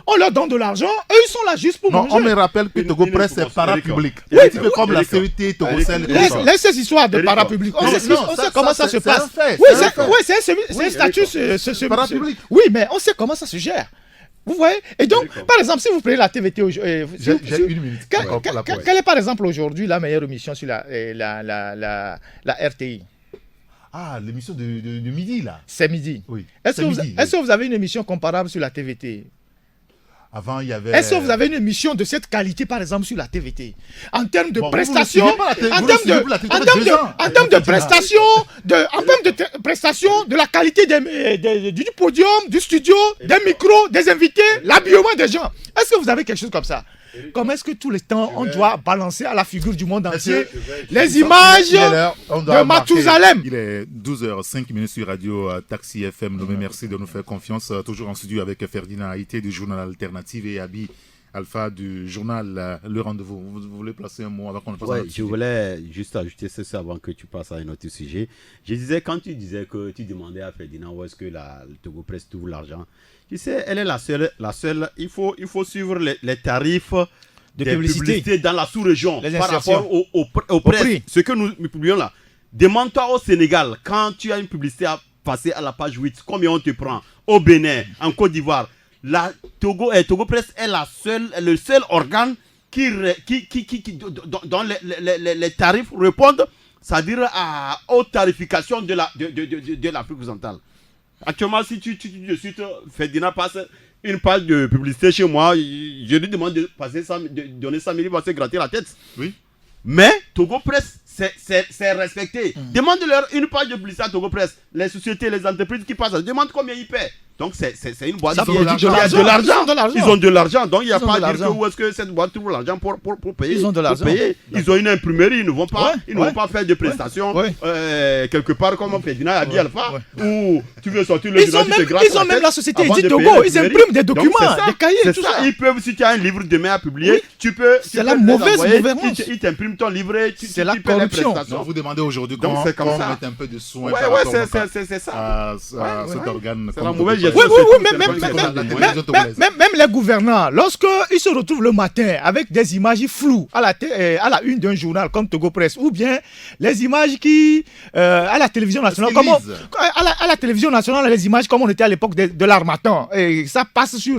on leur donne de l'argent, eux ils sont là juste pour manger. On me rappelle que Togo Presse c'est parapublic. Oui, un petit peu comme la CET, Togocel. Laisse ces histoires de parapublic. On sait comment ça se passe. Oui, c'est un statut parapublic. Oui, mais on sait comment ça se gère. Vous voyez? Et donc, par exemple, si vous prenez la TVT aujourd'hui... J'ai une minute. Quelle est, par exemple, aujourd'hui, la meilleure émission sur la RTI? Ah, l'émission de midi, là. C'est midi. Oui. Est-ce que vous avez une émission comparable sur la TVT? Avant, il y avait... Est-ce que vous avez une émission de cette qualité, par exemple, sur la TVT? En termes de prestations, en termes de prestations, de la qualité du podium, du studio, des micros, des invités, l'habillement des gens. Est-ce que vous avez quelque chose comme ça? Comment est-ce que tout le temps, on doit balancer à la figure du monde entier les images de Mathusalem? Il est 12h05 sur Radio Taxi FM. Merci de nous faire confiance. Toujours en studio avec Ferdinand Haïté du journal Alternative et Abi Alpha du journal Le Rendez-vous. Vous voulez placer un mot avant qu'on passe à notre sujet? Je voulais juste ajouter ça avant que tu passes à un autre sujet. Je disais, quand tu disais que tu demandais à Ferdinand où est-ce que le Togo Presse trouve l'argent, tu sais, elle est la seule. Il faut suivre les tarifs de publicité dans la sous-région par rapport au prix. Ce que nous publions là. Demande-toi au Sénégal, quand tu as une publicité à passer à la page 8, combien on te prend? Au Bénin, en Côte d'Ivoire. Togo Presse est le seul organe dont les tarifs répondent, c'est-à-dire aux tarifications de l'Afrique occidentale. Actuellement, si tu de suite, Ferdinand passe une page de publicité chez moi, je lui demande de donner 100 000, il va se gratter la tête. Oui. Mais Togo Presse, c'est respecté. Demande-leur une page de publicité à Togo Presse. Les sociétés, les entreprises qui passent, demande combien ils paient. Donc c'est une boîte qui a de l'argent. Ils ont de l'argent. Donc il n'y a pas à dire où est-ce que cette boîte trouve l'argent pour payer. Ils ont de l'argent. Ils ont une imprimerie, ils ne vont pas faire de prestations quelque part comme Ferdinand a dit Alpha, où tu veux sortir le journal, ils ont même la société Edith Togo, ils impriment des documents, des cahiers, tout ça. Ils peuvent, si tu as un livre demain à publier, tu peux. C'est la mauvaise gouvernance. Ils t'impriment ton livret, c'est la corruption. Vous demandez aujourd'hui comment mettre un peu de soin c'est ça. à cet organe. C'est la mauvaise gestion. Même les gouvernants, lorsqu'ils se retrouvent le matin avec des images floues à la une d'un journal comme Togo Presse, ou bien les images qui, à la télévision nationale, à la télévision nationale, les images comme on était à l'époque de l'Harmattan, et ça passe sur,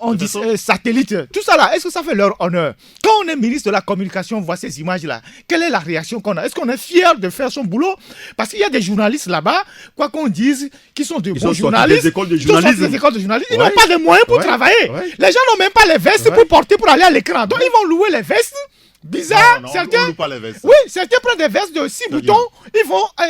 on dit satellite, tout ça là, est-ce que ça fait leur honneur? Quand on est ministre de la communication, on voit ces images-là, quelle est la réaction qu'on a? Est-ce qu'on est fier de faire son boulot? Parce qu'il y a des journalistes là-bas, quoi qu'on dise, qui sont de bons journalistes. Des écoles de journalisme. Ils n'ont pas de moyens pour travailler. Les gens n'ont même pas les vestes pour aller à l'écran. Donc ils vont louer les vestes. Bizarre. Certains prennent des vestes de 6 boutons. Ils vont, à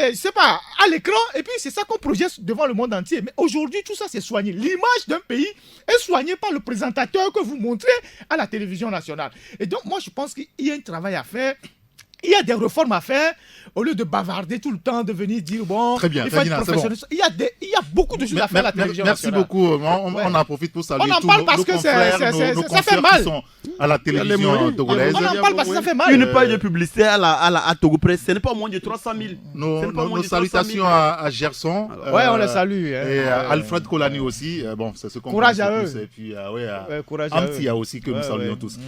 l'écran. Et puis c'est ça qu'on projette devant le monde entier. Mais aujourd'hui, tout ça c'est soigné. L'image d'un pays est soignée par le présentateur que vous montrez à la télévision nationale. Et donc moi je pense qu'il y a un travail à faire. Il y a des réformes à faire, au lieu de bavarder tout le temps, de venir dire, bon, très bien, il faut être professionnel. Bon. Il y a beaucoup de choses à faire à la télévision nationale. Merci beaucoup. On en profite pour saluer tous nos confrères, ça fait mal. Qui sont à la télévision togolaise. On en parle parce que ça fait mal. Une page de publicité à Togo Presse, ce n'est pas moins de 300 000. Nos salutations à Gerson. Oui, on les salue. Et Alfred Kolani aussi. Bon, c'est ce qu'on courage à eux. Et puis, Amtia aussi, que nous saluons tous.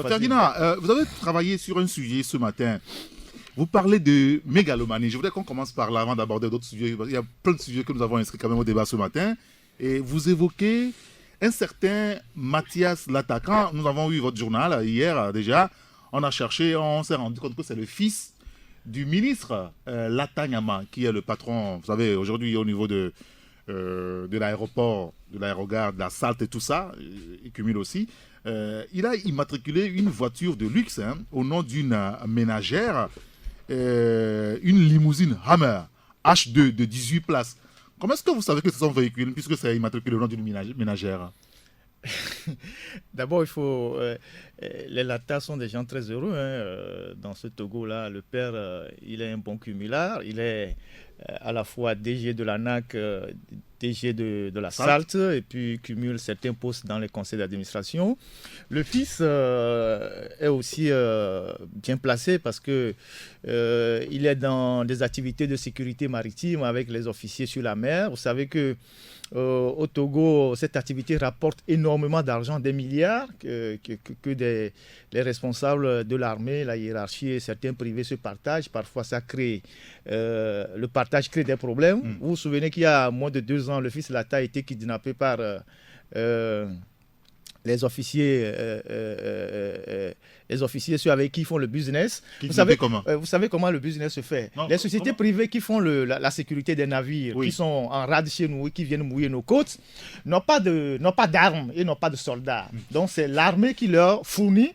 Ferdinand, vous avez travaillé sur un sujet ce matin. Vous parlez de mégalomanie. Je voudrais qu'on commence par là avant d'aborder d'autres sujets. Il y a plein de sujets que nous avons inscrits quand même au débat ce matin. Et vous évoquez un certain Mathias l'attaquant. Nous avons eu votre journal hier déjà. On a cherché, on s'est rendu compte que c'est le fils du ministre Latanyama qui est le patron. Vous savez, aujourd'hui au niveau de l'aéroport, de l'aérogare, de la SALT et tout ça, il cumule aussi. Il a immatriculé une voiture de luxe au nom d'une ménagère, une limousine Hammer H2 de 18 places. Comment est-ce que vous savez que c'est son véhicule puisque c'est immatriculé au nom d'une ménagère? D'abord, il faut. Les Latas sont des gens très heureux dans ce Togo-là. Le père, il est un bon cumulard. Il est à la fois DG de l'ANAC, DG de la SALT, et puis cumule certains postes dans les conseils d'administration. Le fils est aussi bien placé parce que il est dans des activités de sécurité maritime avec les officiers sur la mer. Vous savez que au Togo, cette activité rapporte énormément d'argent, des milliards que les responsables de l'armée, la hiérarchie et certains privés se partagent. Parfois, ça crée, le partage crée des problèmes. Vous vous souvenez qu'il y a moins de 2 ans, le fils Lata a été kidnappé par les officiers ceux avec qui ils font le business. Vous savez comment le business se fait. Non, les sociétés privées qui font la sécurité des navires, qui sont en rade chez nous et qui viennent mouiller nos côtes, n'ont pas d'armes et n'ont pas de soldats. Donc c'est l'armée qui leur fournit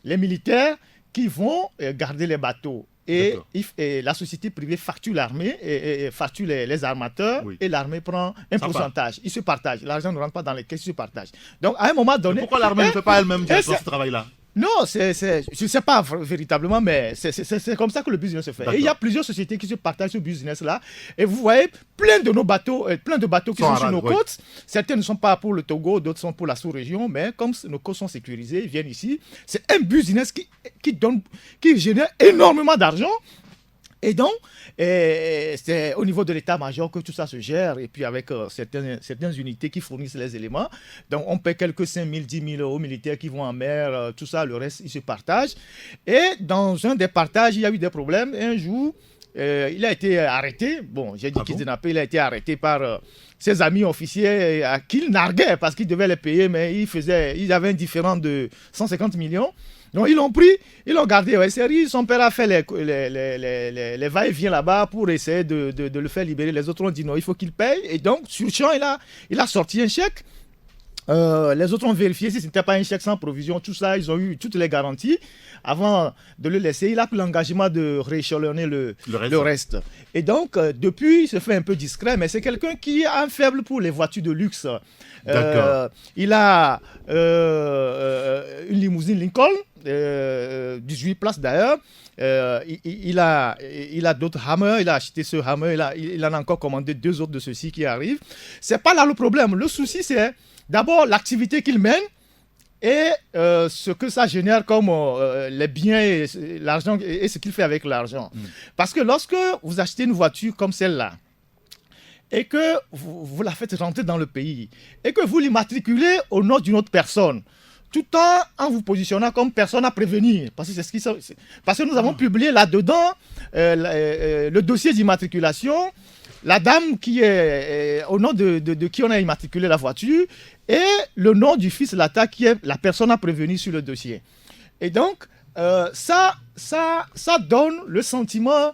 les militaires qui vont garder les bateaux. Et la société privée facture l'armée et facture les armateurs, et l'armée prend un pourcentage. Ils se partagent. L'argent ne rentre pas dans les caisses, ils se partagent. Donc à un moment donné... Mais pourquoi l'armée ne fait pas elle-même ce travail-là? Non, je ne sais pas véritablement, mais c'est comme ça que le business se fait. Et il y a plusieurs sociétés qui se partagent ce business-là. Et vous voyez plein de bateaux qui sont sur nos côtes. Certains ne sont pas pour le Togo, d'autres sont pour la sous-région. Mais comme nos côtes sont sécurisées, ils viennent ici. C'est un business qui génère énormément d'argent. Et donc, c'est au niveau de l'état-major que tout ça se gère, et puis avec certaines unités qui fournissent les éléments. Donc, on paie quelques 5 000, 10 000 aux militaires qui vont en mer, tout ça, le reste, ils se partagent. Et dans un des partages, il y a eu des problèmes. Et un jour, il a été arrêté. Bon, j'ai dit kidnappé, il a été arrêté par ses amis officiers à qui il narguait parce qu'il devait les payer, mais il avait un différend de 150 millions. Donc, ils l'ont pris, ils l'ont gardé au SRI. Son père a fait les va-et-vient là-bas pour essayer de le faire libérer. Les autres ont dit non, il faut qu'il paye. Et donc, sur le champ, il a sorti un chèque. Les autres ont vérifié si ce n'était pas un chèque sans provision. Tout ça, ils ont eu toutes les garanties. Avant de le laisser, il a pris l'engagement de rééchelonner le reste. Et donc, depuis, il se fait un peu discret, mais c'est quelqu'un qui a un faible pour les voitures de luxe. Il a une limousine Lincoln, 18 places d'ailleurs. Il a d'autres Hammer, il a acheté ce Hammer, il en a encore commandé 2 autres de ceux-ci qui arrivent. C'est pas là le problème. Le souci, c'est d'abord l'activité qu'il mène et ce que ça génère comme les biens et l'argent et ce qu'il fait avec l'argent. Parce que lorsque vous achetez une voiture comme celle-là, et que vous la faites rentrer dans le pays, et que vous l'immatriculez au nom d'une autre personne, tout en vous positionnant comme personne à prévenir. Parce que nous avons publié là-dedans le dossier d'immatriculation, la dame qui est au nom de qui on a immatriculé la voiture, et le nom du fils Lata qui est la personne à prévenir sur le dossier. Et donc, ça donne le sentiment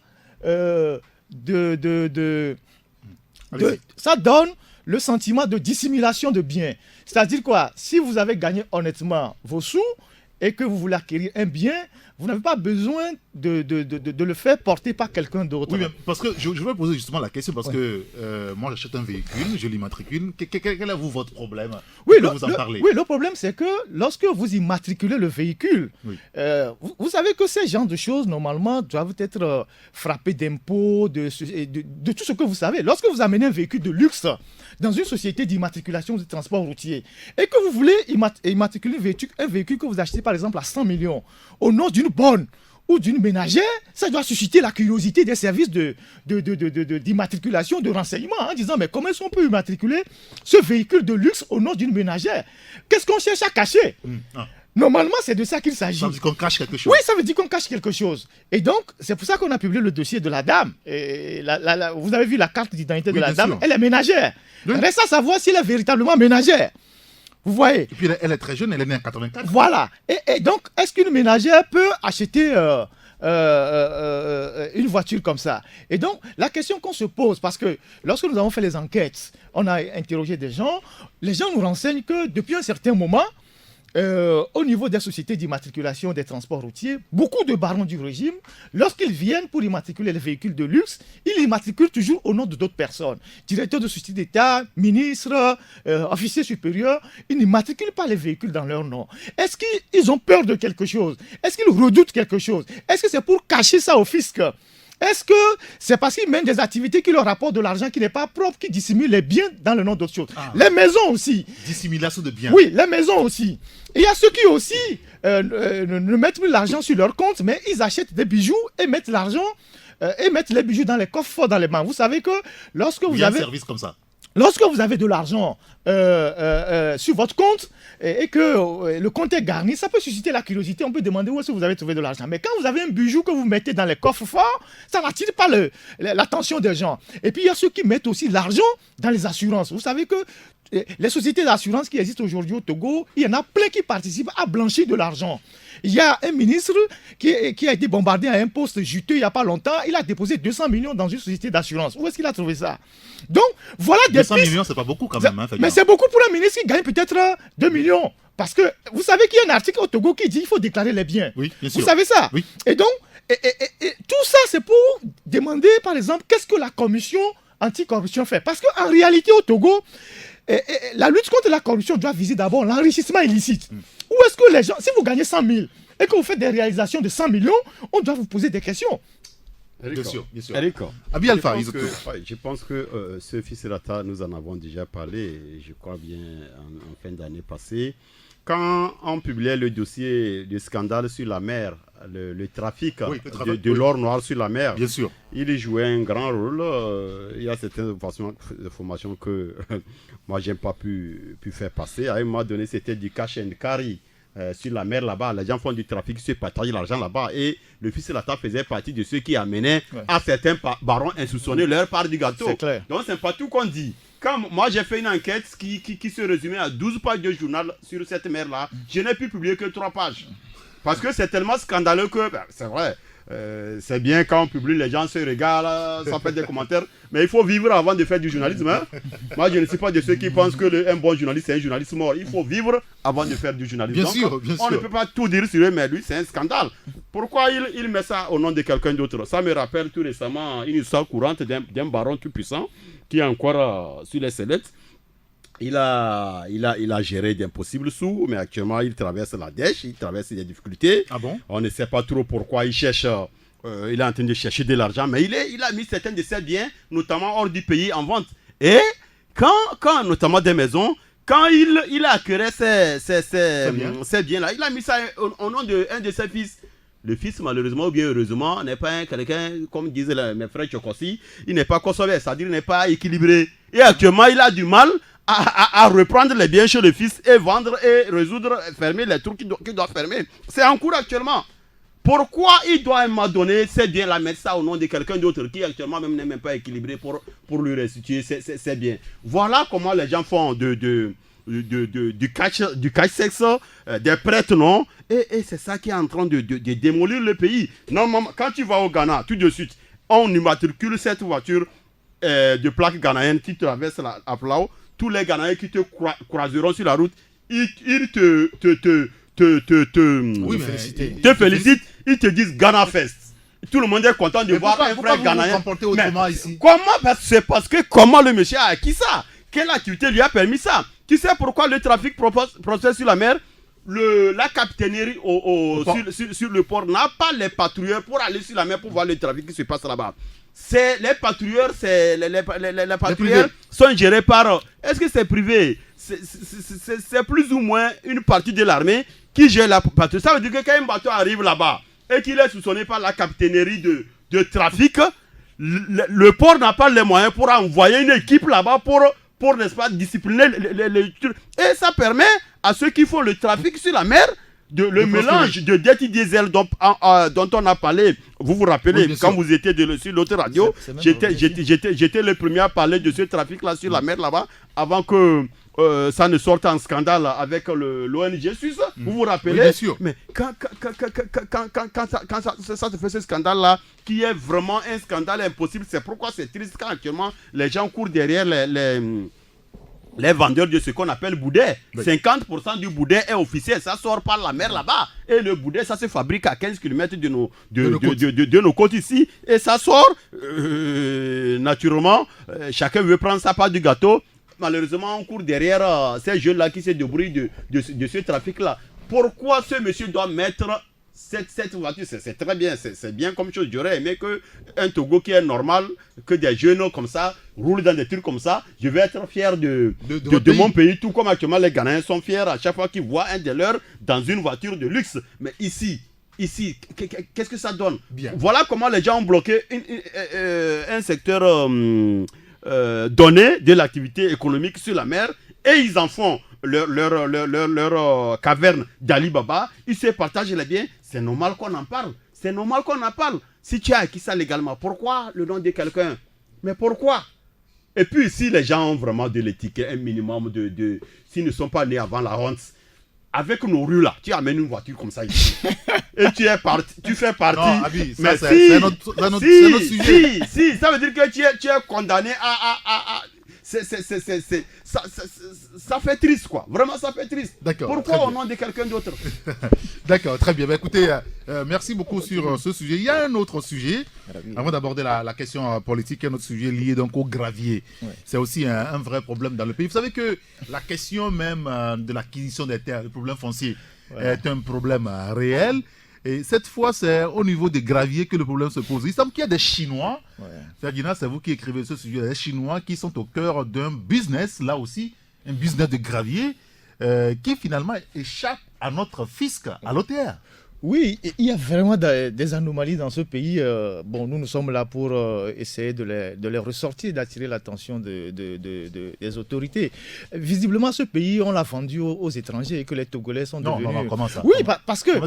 ça donne le sentiment de dissimulation de biens. C'est-à-dire quoi? Si vous avez gagné honnêtement vos sous et que vous voulez acquérir un bien, vous n'avez pas besoin de le faire porter par quelqu'un d'autre. Oui, parce que je vais poser justement la question, parce que moi j'achète un véhicule, je l'immatricule. Quel est votre problème? Vous en parlez? Oui, le problème c'est que lorsque vous immatriculez le véhicule, vous savez que ces genres de choses normalement doivent être frappés d'impôts, de tout ce que vous savez. Lorsque vous amenez un véhicule de luxe dans une société d'immatriculation de transport routier et que vous voulez immatriculer un véhicule que vous achetez par exemple à 100 millions au nom d'une bonne ou d'une ménagère, ça doit susciter la curiosité des services d'immatriculation, de renseignement, en disant mais comment est-ce qu'on peut immatriculer ce véhicule de luxe au nom d'une ménagère? Qu'est-ce qu'on cherche à cacher? Normalement, c'est de ça qu'il s'agit. Ça veut dire qu'on cache quelque chose. Oui, ça veut dire qu'on cache quelque chose. Et donc, c'est pour ça qu'on a publié le dossier de la dame. Et vous avez vu la carte d'identité de la dame, elle est ménagère. Oui. Reste à savoir si elle est véritablement ménagère. Vous voyez? Et puis elle est très jeune, elle est née en 84. Voilà. Et donc, est-ce qu'une ménagère peut acheter une voiture comme ça? Et donc, la question qu'on se pose, parce que lorsque nous avons fait les enquêtes, on a interrogé des gens, les gens nous renseignent que depuis un certain moment, au niveau des sociétés d'immatriculation des transports routiers, beaucoup de barons du régime, lorsqu'ils viennent pour immatriculer les véhicules de luxe, ils immatriculent toujours au nom de d'autres personnes. Directeurs de société d'État, ministres, officiers supérieurs, ils n'immatriculent pas les véhicules dans leur nom. Est-ce qu'ils ont peur de quelque chose? Est-ce qu'ils redoutent quelque chose? Est-ce que c'est pour cacher ça au fisc? Est-ce que c'est parce qu'ils mènent des activités qui leur rapportent de l'argent qui n'est pas propre, qui dissimulent les biens dans le nom d'autres choses? Les maisons aussi. Dissimulation de biens. Oui, les maisons aussi. Et il y a ceux qui aussi ne mettent plus l'argent sur leur compte, mais ils achètent des bijoux et mettent l'argent et mettent les bijoux dans les coffres forts dans les mains. Vous savez que lorsque vous avez... service comme ça. Lorsque vous avez de l'argent sur votre compte et que le compte est garni, ça peut susciter la curiosité. On peut demander où est-ce que vous avez trouvé de l'argent. Mais quand vous avez un bijou que vous mettez dans les coffres forts, ça n'attire pas l'attention des gens. Et puis il y a ceux qui mettent aussi l'argent dans les assurances. Vous savez que les sociétés d'assurance qui existent aujourd'hui au Togo, il y en a plein qui participent à blanchir de l'argent. Il y a un ministre qui a été bombardé à un poste juteux il n'y a pas longtemps. Il a déposé 200 millions dans une société d'assurance. Où est-ce qu'il a trouvé ça? Donc, voilà des 200 millions, c'est pas beaucoup quand même. Mais c'est beaucoup pour un ministre qui gagne peut-être 2 millions. Parce que vous savez qu'il y a un article au Togo qui dit qu'il faut déclarer les biens. Oui, bien sûr. Vous savez ça? Oui. Et donc, tout ça, c'est pour demander, par exemple, qu'est-ce que la commission anticorruption fait. Parce qu'en réalité, au Togo, la lutte contre la corruption doit viser d'abord l'enrichissement illicite. Où est-ce que les gens, si vous gagnez 100 000 et que vous faites des réalisations de 100 millions, on doit vous poser des questions. Bien sûr. Abi Alpha, je pense que ce Fiserata, nous en avons déjà parlé, je crois bien, en fin d'année passée. Quand on publiait le dossier du scandale sur la mer, le trafic de l'or noir sur la mer, bien sûr, il jouait un grand rôle. Il y a certaines informations que moi, je n'ai pas pu faire passer. À un moment donné, c'était du cash and carry. Sur la mer là-bas, les gens font du trafic, se partagent l'argent là-bas et le fils de la table faisait partie de ceux qui amenaient à certains barons insoupçonnés leur part du gâteau. Donc c'est pas tout qu'on dit. Quand moi j'ai fait une enquête qui se résumait à 12 pages de journal sur cette mer-là, je n'ai pu publier que 3 pages. Parce que c'est tellement scandaleux que, c'est vrai, c'est bien quand on publie, les gens se régalent, ça fait des commentaires, mais il faut vivre avant de faire du journalisme. Hein? Moi je ne suis pas de ceux qui pensent que un bon journaliste c'est un journaliste mort. Il faut vivre avant de faire du journalisme. Bien sûr. Ne peut pas tout dire sur lui, mais lui c'est un scandale. Pourquoi il met ça au nom de quelqu'un d'autre? Ça me rappelle tout récemment une histoire courante d'un baron tout puissant qui est encore sur les sellettes. Il a géré d'impossibles sous, mais actuellement il traverse la dèche, il traverse des difficultés. Ah bon? On ne sait pas trop pourquoi il cherche. Il est en train de chercher de l'argent, mais il a mis certains de ses biens, notamment hors du pays, en vente. Et quand notamment des maisons, quand il a acquéré ces biens-là, il a mis ça au nom d'un de ses fils. Le fils, malheureusement ou bien heureusement, n'est pas quelqu'un, comme disaient mes frères Chokossi, il n'est pas consommé, c'est-à-dire il n'est pas équilibré. Et actuellement, il a du mal à reprendre les biens chez le fils et vendre et résoudre, fermer les trous qu'il doit fermer. C'est en cours actuellement. Pourquoi il doit à un moment donné ces biens-là mettre ça au nom de quelqu'un d'autre qui actuellement même n'est même pas équilibré pour lui restituer ses biens? Voilà comment les gens font du cash sexe, des prêtres, non? Et c'est ça qui est en train de démolir le pays. Normalement, quand tu vas au Ghana, tout de suite, on immatricule cette voiture de plaque ghanéenne qui traverse la Plao. Tous les Ghanéens qui te croiseront sur la route, ils te félicitent, ils te disent Ghana Fest. Tout le monde est content de voir un frère ghanéen. Comment? C'est parce que comment le monsieur a acquis ça? Quelle activité lui a permis ça? Tu sais pourquoi le trafic procède sur la mer? La capitainerie sur le port n'a pas les patrouilleurs pour aller sur la mer pour voir le trafic qui se passe là-bas. Les patrouilleurs, les patrouilleurs sont gérés par... Est-ce que c'est privé? C'est plus ou moins une partie de l'armée qui gère la patrouille. Ça veut dire que quand un bateau arrive là-bas et qu'il est soupçonné par la capitainerie de trafic, le port n'a pas les moyens pour envoyer une équipe là-bas pour n'est-ce pas, discipliner les... Et ça permet à ceux qui font le trafic sur la mer le mélange de Dirty Diesel dont on a parlé. Vous vous rappelez, oui, quand vous étiez sur l'autre radio, j'étais le premier à parler de ce trafic-là sur la mer là-bas, avant que ça ne sorte en scandale avec l'ONG suisse. Vous vous rappelez? Oui, bien sûr. Mais quand ça se fait ce scandale-là, qui est vraiment un scandale impossible, c'est pourquoi c'est triste quand actuellement les gens courent derrière les vendeurs de ce qu'on appelle boudet. Oui. 50% du boudet est officiel, ça sort par la mer là-bas. Et le boudet, ça se fabrique à 15 km de nos côtes ici. Et ça sort, naturellement, chacun veut prendre sa part du gâteau. Malheureusement, on court derrière ces jeunes-là qui se débrouillent de ce trafic-là. Pourquoi ce monsieur doit mettre Cette voiture, c'est très bien, c'est bien comme chose. J'aurais aimé qu'un Togo qui est normal, que des jeunes comme ça, roulent dans des trucs comme ça. Je vais être fier de mon pays, tout comme actuellement les Ghanéens sont fiers à chaque fois qu'ils voient un de leurs dans une voiture de luxe. Mais ici, qu'est-ce que ça donne? Bien. Voilà comment les gens ont bloqué un secteur donné de l'activité économique sur la mer, et ils en font leur caverne d'Ali Baba. Ils se partagent les biens. C'est normal qu'on en parle. Si tu as acquis ça légalement, pourquoi le nom de quelqu'un? Mais pourquoi? Et puis si les gens ont vraiment de l'étiquette, un minimum s'ils ne sont pas nés avant la honte, avec nos rues là, tu amènes une voiture comme ça ici. Et tu fais partie. Non, Abi, ça, mais c'est notre sujet. Si, ça veut dire que tu es condamné à ça fait triste, quoi. Vraiment, ça fait triste. D'accord. Pourquoi au nom de quelqu'un d'autre? D'accord, très bien. Écoutez, merci beaucoup sur ce sujet. Il y a un autre sujet, avant d'aborder la question politique, un autre sujet lié donc au gravier. Ouais. C'est aussi un vrai problème dans le pays. Vous savez que la question même de l'acquisition des terres, le problème foncier, est un problème réel. Et cette fois, c'est au niveau des graviers que le problème se pose. Il semble qu'il y a des Chinois, Ferdinand, c'est vous qui écrivez ce sujet, des Chinois qui sont au cœur d'un business, là aussi, un business de gravier, qui finalement échappe à notre fisc, à l'OTR. Oui, il y a vraiment des anomalies dans ce pays. Bon, nous sommes là pour essayer de les ressortir, d'attirer l'attention des autorités. Visiblement, ce pays, on l'a vendu aux étrangers et que les Togolais sont devenus... Non, comment ça? Oui, parce que...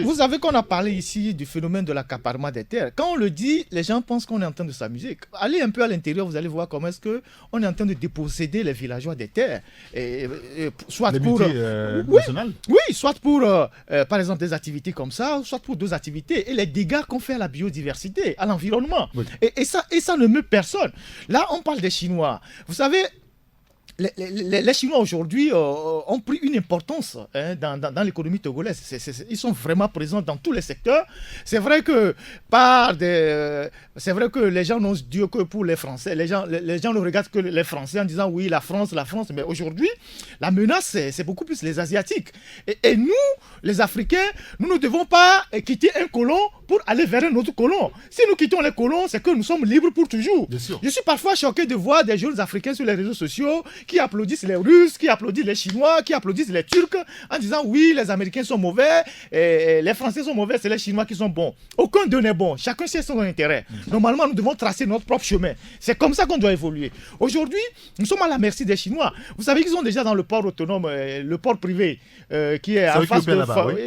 Vous savez qu'on a parlé ici du phénomène de l'accaparement des terres. Quand on le dit, les gens pensent qu'on est en train de s'amuser. Allez un peu à l'intérieur, vous allez voir comment est-ce qu'on est en train de déposséder les villageois des terres. Soit pour... Oui, soit pour... par exemple, des activités comme ça, soit pour d'autres activités, et les dégâts qu'on fait à la biodiversité, à l'environnement. Oui. Et ça ne meut personne. Là, on parle des Chinois. Vous savez, les Chinois aujourd'hui ont pris une importance dans l'économie togolaise. Ils sont vraiment présents dans tous les secteurs. C'est vrai que les gens n'osent dire que pour les Français. Les gens ne regardent que les Français en disant oui, la France. Mais aujourd'hui, la menace, c'est beaucoup plus les Asiatiques. Et nous, les Africains, nous ne devons pas quitter un colon pour aller vers un autre colon. Si nous quittons les colons, c'est que nous sommes libres pour toujours. Je suis parfois choqué de voir des jeunes Africains sur les réseaux sociaux qui applaudissent les Russes, qui applaudissent les Chinois, qui applaudissent les Turcs en disant oui, les Américains sont mauvais, et les Français sont mauvais, c'est les Chinois qui sont bons. Aucun d'eux n'est bon, chacun sait son intérêt. Normalement, nous devons tracer notre propre chemin. C'est comme ça qu'on doit évoluer. Aujourd'hui, nous sommes à la merci des Chinois. Vous savez qu'ils sont déjà dans le port autonome, le port privé, qui est en face de...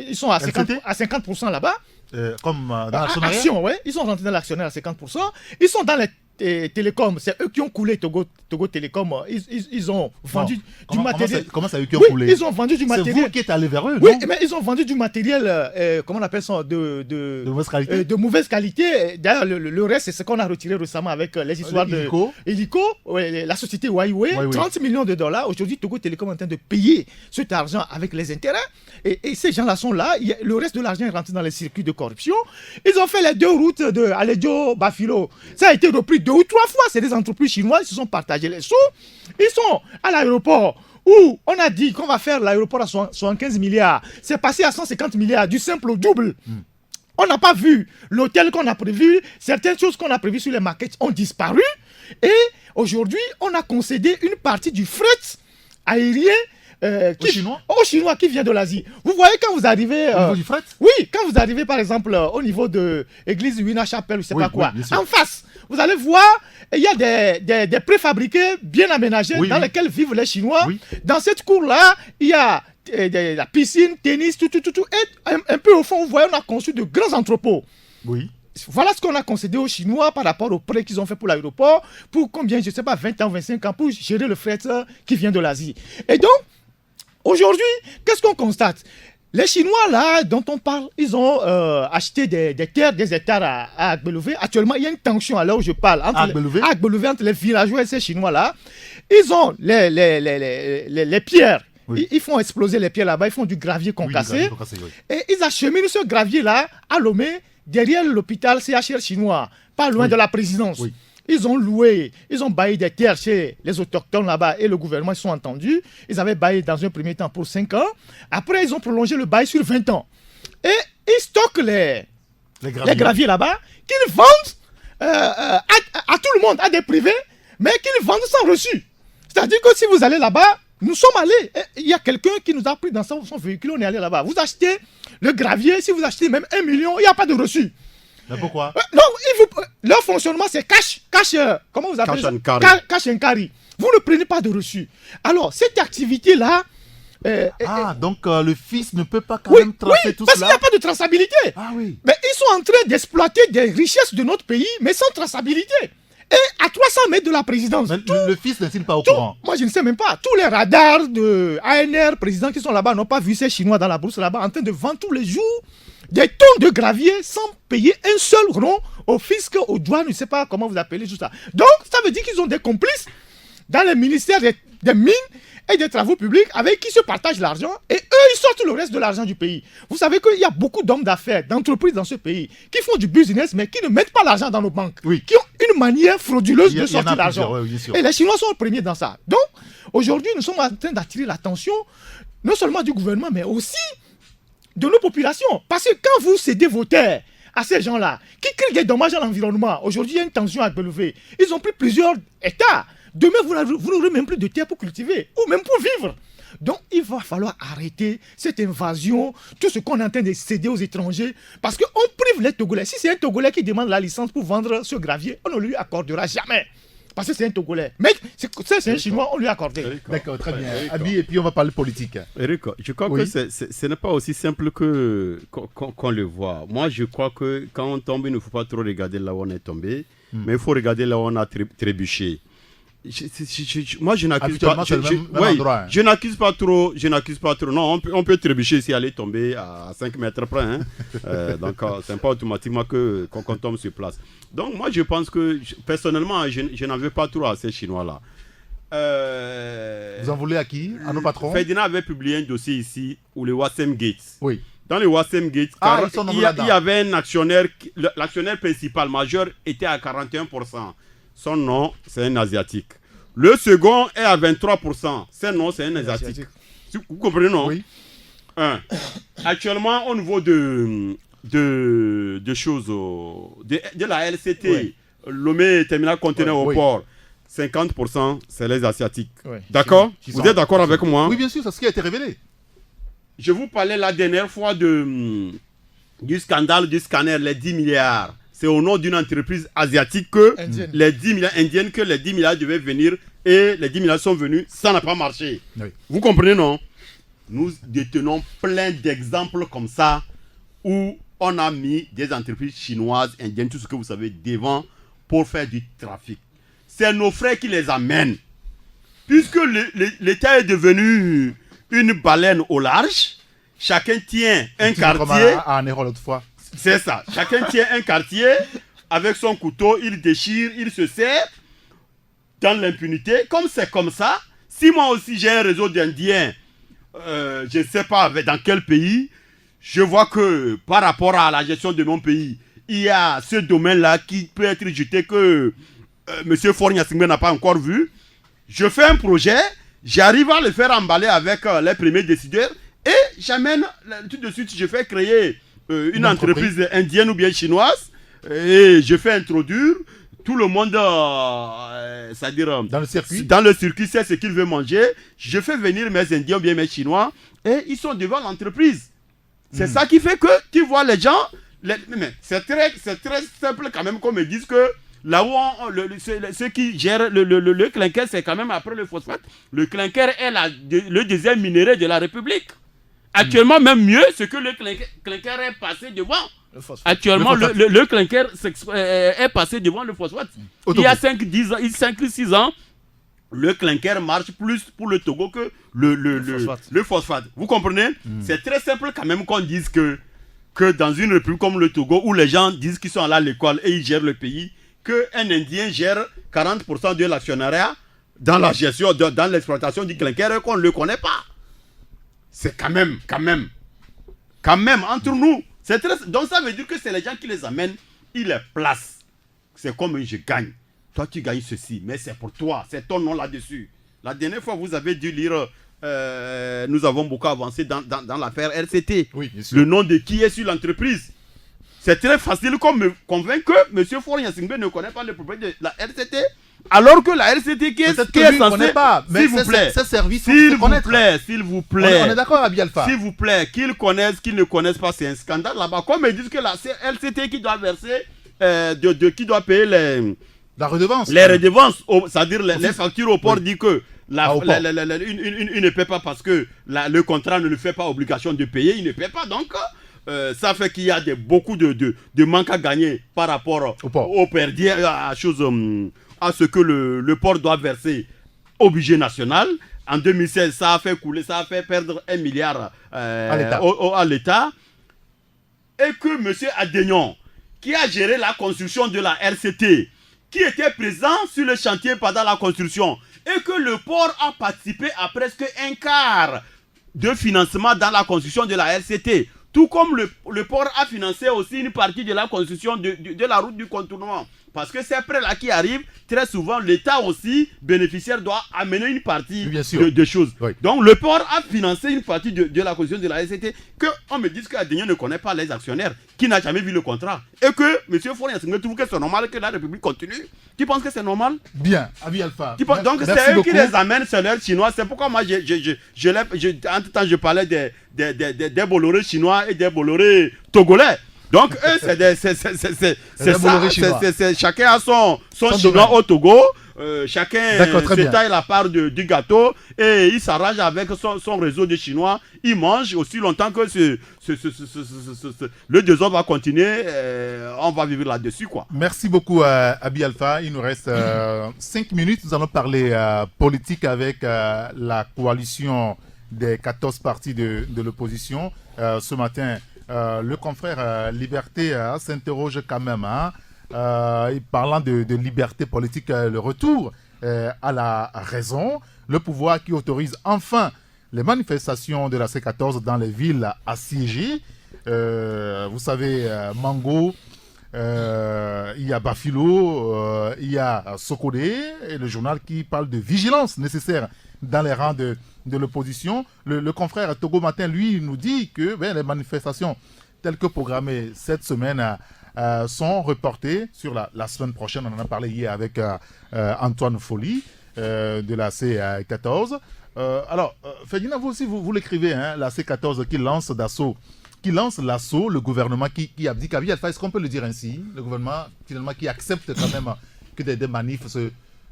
Ils sont à 50% là-bas. Comme dans l'actionnariat. Ils sont rentrés dans l'actionnaire à 50%. Ils sont dans les télécoms. C'est eux qui ont coulé Togo Télécom. Ils ont vendu du matériel. Comment ça, eux qui ont coulé? Ils ont vendu du matériel. C'est vous qui êtes allé vers eux, oui, mais ils ont vendu du matériel, comment on appelle ça, de mauvaise qualité. De mauvaise qualité. D'ailleurs, le reste, c'est ce qu'on a retiré récemment avec les histoires de Illico, la société Huawei, 30 millions de dollars. Aujourd'hui, Togo Télécom est en train de payer cet argent avec les intérêts. Et ces gens-là sont là. Le reste de l'argent est rentré dans les circuits de corruption. Ils ont fait les 2 routes de Aledio Bafilo. Ça a été repris 2 ou 3 fois. C'est des entreprises chinoises qui se sont partagées les sous. Ils sont à l'aéroport où on a dit qu'on va faire l'aéroport à 75 milliards. C'est passé à 150 milliards, du simple au double. On n'a pas vu l'hôtel qu'on a prévu. Certaines choses qu'on a prévues sur les maquettes ont disparu. Et aujourd'hui, on a concédé une partie du fret aérien aux Chinois qui vient de l'Asie. Vous voyez quand vous arrivez... au niveau du fret? Oui, quand vous arrivez par exemple au niveau de l'église Wina Chapelle, je ne sais pas quoi, en face, vous allez voir, il y a des préfabriqués bien aménagés dans lesquels vivent les Chinois. Dans cette cour-là, il y a la piscine, tennis, tout. Et un peu au fond, vous voyez, on a conçu de grands entrepôts. Oui. Voilà ce qu'on a concédé aux Chinois par rapport au prêt qu'ils ont fait pour l'aéroport, pour combien, je ne sais pas, 20 ans, 25 ans, pour gérer le fret qui vient de l'Asie. Et donc, aujourd'hui, qu'est-ce qu'on constate? Les Chinois, là, dont on parle, ils ont acheté des terres, des hectares à Agbelouvé. Actuellement, il y a une tension à l'heure où je parle entre les villageois et ces Chinois-là. Ils ont les pierres. Oui. Ils font exploser les pierres là-bas, ils font du gravier concassé. Et ils acheminent ce gravier-là à Lomé, derrière l'hôpital CHR chinois, pas loin de la présidence. Oui. Ils ont loué, ils ont baillé des terres chez les autochtones là-bas et le gouvernement, ils sont entendus. Ils avaient baillé dans un premier temps pour 5 ans. Après, ils ont prolongé le bail sur 20 ans. et ils stockent les graviers là-bas, qu'ils vendent à tout le monde, à des privés, mais qu'ils vendent sans reçu. C'est-à-dire que si vous allez là-bas, nous sommes allés, il y a quelqu'un qui nous a pris dans son véhicule, on est allé là-bas. Vous achetez le gravier, si vous achetez même 1 million, il n'y a pas de reçu. Mais pourquoi? Non, leur fonctionnement c'est cash, comment vous appelez ça? Cash and carry. Vous ne prenez pas de reçu. Alors, cette activité-là... donc le fils ne peut pas quand même tracer tout cela? Parce qu'il n'y a pas de traçabilité. Ah oui. Mais ils sont en train d'exploiter des richesses de notre pays, mais sans traçabilité. Et à 300 mètres de la présidence. Mais le fils n'est-il pas au courant? Moi, je ne sais même pas. Tous les radars de ANR, présidents qui sont là-bas, n'ont pas vu ces Chinois dans la bourse là-bas en train de vendre tous les jours des tonnes de gravier sans payer un seul rond au fisc, aux douanes, je ne sais pas comment vous appelez tout ça. Donc, ça veut dire qu'ils ont des complices dans les ministères des mines et des travaux publics avec qui se partagent l'argent et eux, ils sortent le reste de l'argent du pays. Vous savez qu'il y a beaucoup d'hommes d'affaires, d'entreprises dans ce pays qui font du business mais qui ne mettent pas l'argent dans nos banques, qui ont une manière frauduleuse de sortir l'argent. Et les Chinois sont les premiers dans ça. Donc, aujourd'hui, nous sommes en train d'attirer l'attention non seulement du gouvernement mais aussi de nos populations. Parce que quand vous cédez vos terres à ces gens-là qui créent des dommages à l'environnement, aujourd'hui, il y a une tension à relever. Ils ont pris plusieurs hectares. Demain, vous n'aurez même plus de terre pour cultiver ou même pour vivre. Donc, il va falloir arrêter cette invasion, tout ce qu'on est en train de céder aux étrangers, parce qu'on prive les Togolais. Si c'est un Togolais qui demande la licence pour vendre ce gravier, on ne lui accordera jamais. Parce que c'est un Togolais. Mais c'est un Chinois, on lui a accordé. D'accord, très bien. Abi, et puis on va parler politique. Eric, je crois que ce n'est pas aussi simple qu'on le voit. Moi, je crois que quand on tombe, il ne faut pas trop regarder là où on est tombé, mais il faut regarder là où on a trébuché. Moi, je n'accuse pas. Je n'accuse pas trop. Non, on peut trébucher si elle est tombée à 5 mètres près. Hein. Donc, c'est pas automatiquement qu'on tombe sur place. Donc, moi, je pense que personnellement, je n'en veux pas trop à ces Chinois-là. Vous en voulez à qui? À nos patrons? Ferdinand avait publié un dossier ici où le Wassem Gates. Oui. Dans le Wassem Gates, il y avait un actionnaire, l'actionnaire principal majeur était à 41%. Son nom, c'est un Asiatique. Le second est à 23%. Son nom, c'est un Asiatique. Vous comprenez, non? Oui. Actuellement, au niveau de choses, de la LCT, Lomé Terminal Conteneur au port, 50%, c'est les Asiatiques. Oui. D'accord? Vous êtes d'accord avec moi? Oui, bien sûr, c'est ce qui a été révélé. Je vous parlais la dernière fois du scandale du scanner, les 10 milliards. C'est au nom d'une entreprise asiatique que les 10 milliards indiennes, que les 10 milliards devaient venir et les 10 milliards sont venus, ça n'a pas marché. Oui. Vous comprenez, non? Nous détenons plein d'exemples comme ça où on a mis des entreprises chinoises, indiennes, tout ce que vous savez, devant pour faire du trafic. C'est nos frères qui les amènent. Puisque l'État est devenu une baleine au large, chacun tient un quartier. C'est ça. Chacun tient un quartier avec son couteau, il déchire, il se sert dans l'impunité. Comme c'est comme ça, si moi aussi j'ai un réseau d'Indiens, je ne sais pas dans quel pays, je vois que par rapport à la gestion de mon pays, il y a ce domaine-là qui peut être jeté que M. Fornia-Singbe n'a pas encore vu. Je fais un projet, j'arrive à le faire emballer avec les premiers décideurs et j'amène, tout de suite, je fais créer une entreprise indienne ou bien chinoise et je fais introduire tout le monde, c'est-à-dire dans le circuit, c'est ce qu'il veut manger. Je fais venir mes Indiens ou bien mes Chinois et ils sont devant l'entreprise. C'est ça qui fait que tu vois les gens. Mais c'est très simple quand même qu'on me dise que là où ceux qui gèrent le clinker, c'est quand même après le phosphate. Le clinker est le deuxième minerai de la République. Actuellement, même mieux, c'est que le clinker est passé devant. Actuellement, le clinker est passé devant le phosphate. Il y a 5-6 ans, le clinker marche plus pour le Togo que le phosphate. Vous comprenez? C'est très simple quand même qu'on dise que dans une république comme le Togo, où les gens disent qu'ils sont allés à l'école et ils gèrent le pays, qu'un Indien gère 40% de l'actionnariat dans la gestion, dans l'exploitation du clinker et qu'on ne le connaît pas. C'est quand même, entre nous. Donc ça veut dire que c'est les gens qui les amènent, ils les placent. C'est comme je gagne. Toi, tu gagnes ceci, mais c'est pour toi, c'est ton nom là-dessus. La dernière fois, vous avez dû lire nous avons beaucoup avancé dans l'affaire RCT. Oui, le nom de qui est sur l'entreprise. C'est très facile comme me convaincre que M. Faure Gnassingbé ne connaît pas le problème de la RCT, alors que la RCT qui est censée... S'il vous plaît, s'il vous plaît. On est d'accord, Abi Alpha. S'il vous plaît, qu'ils connaissent, qu'ils ne connaissent pas, c'est un scandale là-bas. Comme ils disent que la RCT qui doit verser, qui doit payer la redevance. Les redevances, c'est-à-dire les factures au port, dit que il ne paie pas parce que le contrat ne le fait pas obligation de payer, il ne paie pas. Donc, ça fait qu'il y a beaucoup de manques à gagner par rapport au perdu, à ce que le port doit verser au budget national. En 2016, ça a fait perdre 1 milliard à l'État. Et que M. Adénion, qui a géré la construction de la RCT, qui était présent sur le chantier pendant la construction, et que le port a participé à presque un quart de financement dans la construction de la RCT, tout comme le port a financé aussi une partie de la construction de la route du contournement. Parce que ces prêts-là qui arrivent, très souvent, l'État aussi, bénéficiaire, doit amener une partie de choses. Oui. Donc, le port a financé une partie de la construction de la RCT, qu'on me dise qu'Adénion ne connaît pas les actionnaires, qui n'a jamais vu le contrat. Et que M. Faure Gnassingbé trouve que c'est normal que la République continue. Tu penses que c'est normal? Bien, Abi Alpha. Donc, c'est eux qui les amènent, c'est leurs Chinois. C'est pourquoi moi, entre-temps, je parlais des Bolloré chinois et des Bolloré togolais. Donc, eux, c'est chacun a son chinois au Togo, chacun se taille la part du gâteau et il s'arrange avec son réseau de Chinois. Il mange aussi longtemps que le désordre va continuer, on va vivre là-dessus, quoi. Merci beaucoup, Abi Alpha. Il nous reste 5 minutes. Nous allons parler politique avec la coalition des 14 partis de l'opposition. Ce matin, le confrère Liberté s'interroge quand même, parlant de liberté politique, le retour à la raison, le pouvoir qui autorise enfin les manifestations de la C14 dans les villes assiégées. Vous savez, Mango, il y a Bafilo, il y a Sokodé, et le journal qui parle de vigilance nécessaire dans les rangs de l'opposition. Le confrère Togo Matin, lui, nous dit que les manifestations telles que programmées cette semaine sont reportées sur la semaine prochaine. On en a parlé hier avec Antoine Folly de la C14. Alors, Ferdinand, vous aussi, vous l'écrivez, la C14 qui lance l'assaut, le gouvernement qui abdique. Est-ce qu'on peut le dire ainsi? Le gouvernement, finalement, qui accepte quand même que des manifs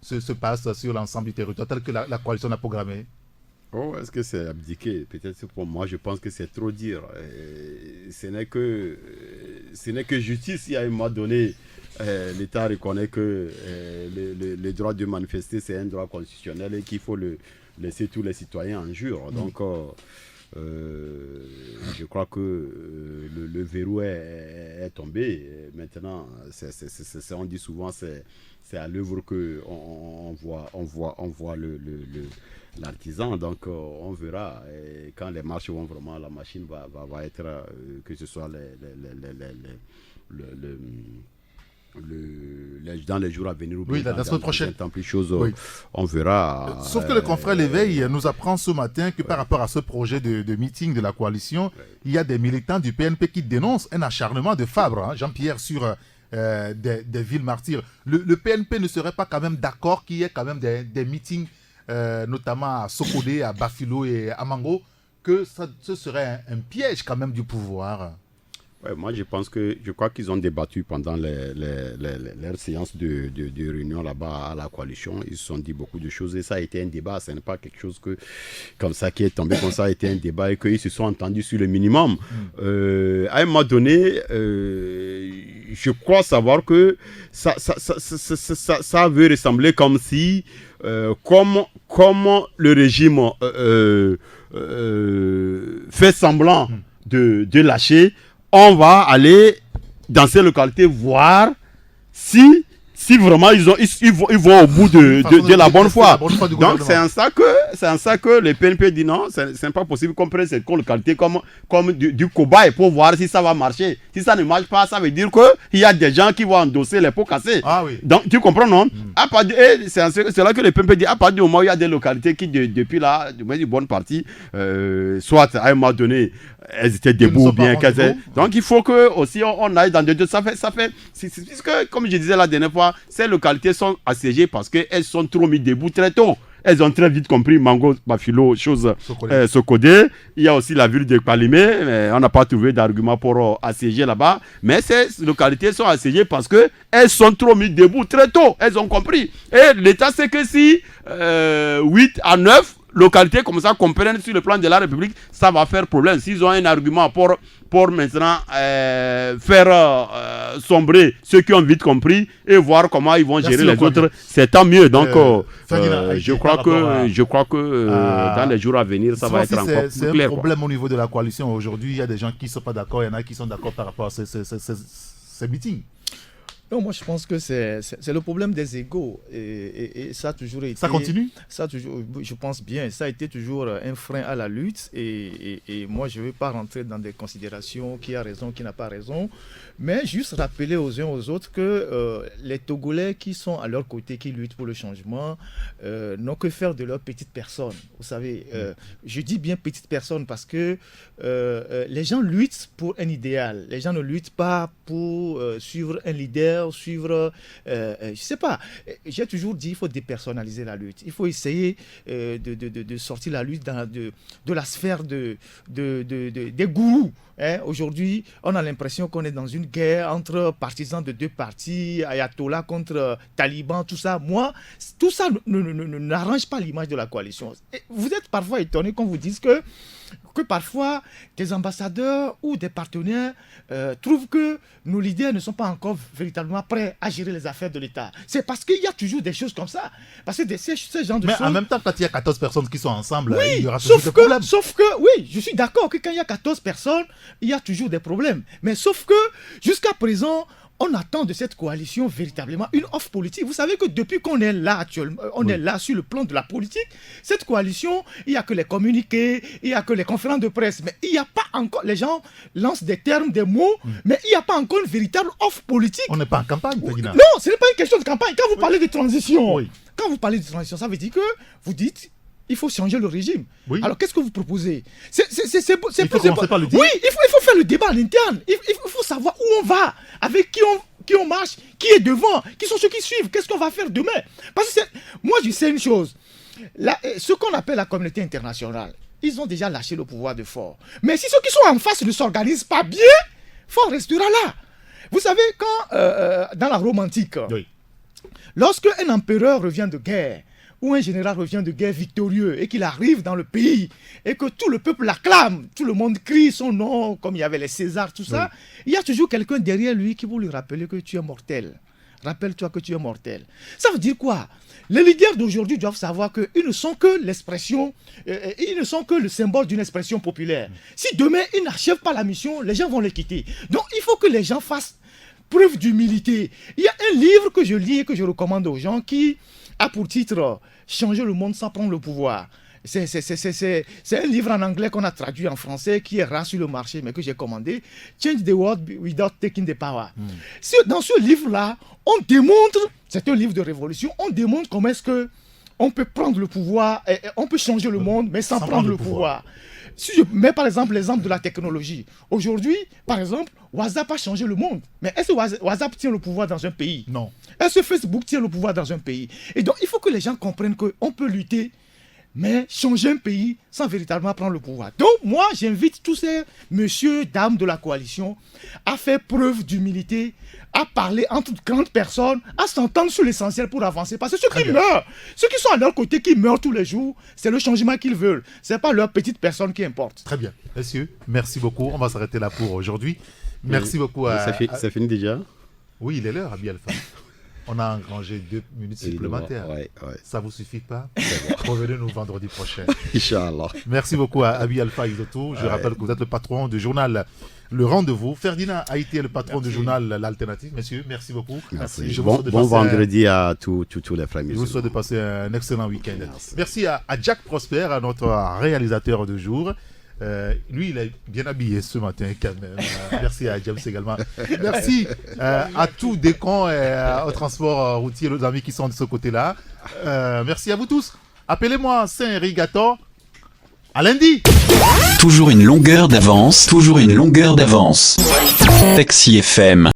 se passent sur l'ensemble du territoire, tel que la coalition a programmé. Oh, est-ce que c'est abdiqué? Peut-être pour moi, je pense que c'est trop dire. Ce n'est que justice. Il y a un moment donné, l'État reconnaît que le droit de manifester, c'est un droit constitutionnel et qu'il faut laisser tous les citoyens en jure. Donc, je crois que le verrou est tombé. Maintenant, on dit souvent c'est à l'œuvre qu'on voit l'artisan. Donc on verra. Et quand les marches vont vraiment, la machine va être, que ce soit dans les jours à venir, ou bien la semaine prochaine, plus choses, on verra. Sauf que le confrère Léveil nous apprend ce matin que par rapport à ce projet de meeting de la coalition, il y a des militants du PNP qui dénoncent un acharnement de Fabre, Jean-Pierre, sur des villes martyrs. Le PNP ne serait pas quand même d'accord qu'il y ait quand même des meetings, notamment à Sokodé, à Bafilo et à Mango, que ce serait un piège quand même du pouvoir? Ouais, moi, je crois qu'ils ont débattu pendant leur séance de réunion là-bas à la coalition. Ils se sont dit beaucoup de choses et ça a été un débat. Ce n'est pas quelque chose comme ça qui est tombé comme ça, a été un débat et qu'ils se sont entendus sur le minimum. À un moment donné, je crois savoir que ça veut ressembler comme si, comme le régime fait semblant de lâcher, on va aller dans ces localités voir si vraiment ils vont au bout de la bonne foi. Donc c'est en ça que le PNP dit non, c'est pas possible qu'on prenne cette localité comme du cobaye pour voir si ça va marcher. Si ça ne marche pas, ça veut dire qu'il y a des gens qui vont endosser les pots cassés. Ah oui. Donc tu comprends, non? C'est là que le peuple dit, à partir du moment où il y a des localités qui, depuis là, du bonne partie, soit à un moment donné, elles étaient debout ou bien qu'elles. Donc il faut que aussi on aille dans des deux. Ça fait. Puisque, comme je disais la dernière fois, ces localités sont assiégées parce qu'elles sont trop mises debout très tôt. Elles ont très vite compris Mango, Bafilo, chose Sokodé. Il y a aussi la ville de Palimé, mais on n'a pas trouvé d'argument pour assiéger là-bas. Mais ces localités sont assiégées parce qu'elles sont trop mises debout très tôt. Elles ont compris. Et l'État sait que si 8 à 9 localités comme ça comprennent sur le plan de la République, ça va faire problème. S'ils ont un argument pour maintenant faire sombrer ceux qui ont vite compris et voir comment ils vont gérer les autres, c'est tant mieux. Donc, je crois que dans les jours à venir, ça va être encore plus clair. C'est un problème au niveau de la coalition aujourd'hui. Il y a des gens qui ne sont pas d'accord, il y en a qui sont d'accord par rapport à ces meetings. Non, moi je pense que c'est le problème des égos et ça a toujours été... Ça continue? Ça toujours, je pense bien, ça a été toujours un frein à la lutte et moi je ne vais pas rentrer dans des considérations qui a raison, qui n'a pas raison, mais juste rappeler aux uns aux autres que les Togolais qui sont à leur côté, qui luttent pour le changement, n'ont que faire de leur petite personne. Vous savez, je dis bien petite personne parce que les gens luttent pour un idéal, les gens ne luttent pas pour suivre un leader, suivre, je sais pas, j'ai toujours dit il faut dépersonnaliser la lutte, il faut essayer de sortir la lutte de la sphère des gourous. Aujourd'hui, on a l'impression qu'on est dans une guerre entre partisans de deux partis, ayatollah contre talibans, tout ça. Moi, tout ça n'arrange pas l'image de la coalition. Et vous êtes parfois étonné qu'on vous dise que parfois des ambassadeurs ou des partenaires trouvent que nos leaders ne sont pas encore véritablement prêts à gérer les affaires de l'État. C'est parce qu'il y a toujours des choses comme ça. Parce que ces gens de Mais choses... en même temps, quand il y a 14 personnes qui sont ensemble, oui, il y aura toujours des problèmes. Sauf que, oui, je suis d'accord que quand il y a 14 personnes, il y a toujours des problèmes. Mais sauf que, jusqu'à présent, on attend de cette coalition véritablement une offre politique. Vous savez que depuis qu'on est là actuellement, on est là sur le plan de la politique, cette coalition, il n'y a que les communiqués, il n'y a que les conférences de presse, mais il n'y a pas encore, les gens lancent des termes, des mots, mais il n'y a pas encore une véritable offre politique. On n'est pas en campagne, Ferdinand. Non, ce n'est pas une question de campagne. Quand vous parlez de transition, ça veut dire que vous dites... Il faut changer le régime. Oui. Alors, qu'est-ce que vous proposez? Il faut commencer par le dire. Oui, il faut faire le débat en interne. Il faut savoir où on va, avec qui on marche, qui est devant, qui sont ceux qui suivent, qu'est-ce qu'on va faire demain. Parce que moi, je sais une chose. Ce qu'on appelle la communauté internationale, ils ont déjà lâché le pouvoir de Faure. Mais si ceux qui sont en face ne s'organisent pas bien, Faure restera là. Vous savez, quand dans la Rome antique, lorsque un empereur revient de guerre, ou un général revient de guerre victorieux et qu'il arrive dans le pays et que tout le peuple l'acclame, tout le monde crie son nom, comme il y avait les Césars, tout ça, il y a toujours quelqu'un derrière lui qui va lui rappeler que tu es mortel. Rappelle-toi que tu es mortel. Ça veut dire quoi? Les leaders d'aujourd'hui doivent savoir qu'ils ne sont que l'expression, ils ne sont que le symbole d'une expression populaire. Si demain ils n'achèvent pas la mission, les gens vont les quitter. Donc il faut que les gens fassent preuve d'humilité. Il y a un livre que je lis et que je recommande aux gens qui a pour titre « Changer le monde sans prendre le pouvoir ». C'est un livre en anglais qu'on a traduit en français, qui est rare sur le marché, mais que j'ai commandé. « Change the world without taking the power ». Dans ce livre-là, on démontre, c'est un livre de révolution, on démontre comment est-ce qu'on peut prendre le pouvoir, et on peut changer le monde, mais sans prendre le pouvoir. Si je mets par exemple l'exemple de la technologie, aujourd'hui, par exemple, WhatsApp a changé le monde. Mais est-ce que WhatsApp tient le pouvoir dans un pays? Non. Est-ce que Facebook tient le pouvoir dans un pays? Et donc, il faut que les gens comprennent qu'on peut lutter, mais changer un pays sans véritablement prendre le pouvoir. Donc, moi, j'invite tous ces messieurs, dames de la coalition à faire preuve d'humilité, à parler entre grandes personnes, à s'entendre sur l'essentiel pour avancer. Parce que ceux qui meurent, ceux qui sont à leur côté, qui meurent tous les jours, c'est le changement qu'ils veulent. Ce n'est pas leur petite personne qui importe. Très bien. Messieurs, merci beaucoup. On va s'arrêter là pour aujourd'hui. Merci beaucoup à... Ça finit déjà? Oui, il est l'heure, Abi Alpha. On a engrangé 2 minutes supplémentaires. Ça ne vous suffit pas? Revenez-nous vendredi prochain. Inch'Allah. Merci beaucoup à Abi Alpha Isoto. Je rappelle que vous êtes le patron du journal Le Rendez-vous. Ferdinand a été le patron du journal L'Alternative. Messieurs, merci beaucoup. Merci. Bon vendredi à tous les frères musulmans. Je vous souhaite de passer un excellent week-end. Merci à Jack Prosper, à notre réalisateur du jour. Lui, il est bien habillé ce matin quand même. Merci à James également. Merci à tous des cons au transport routier, les amis qui sont de ce côté-là. Merci à vous tous. Appelez-moi Saint-Rigator. À lundi. Toujours une longueur d'avance. Taxi FM.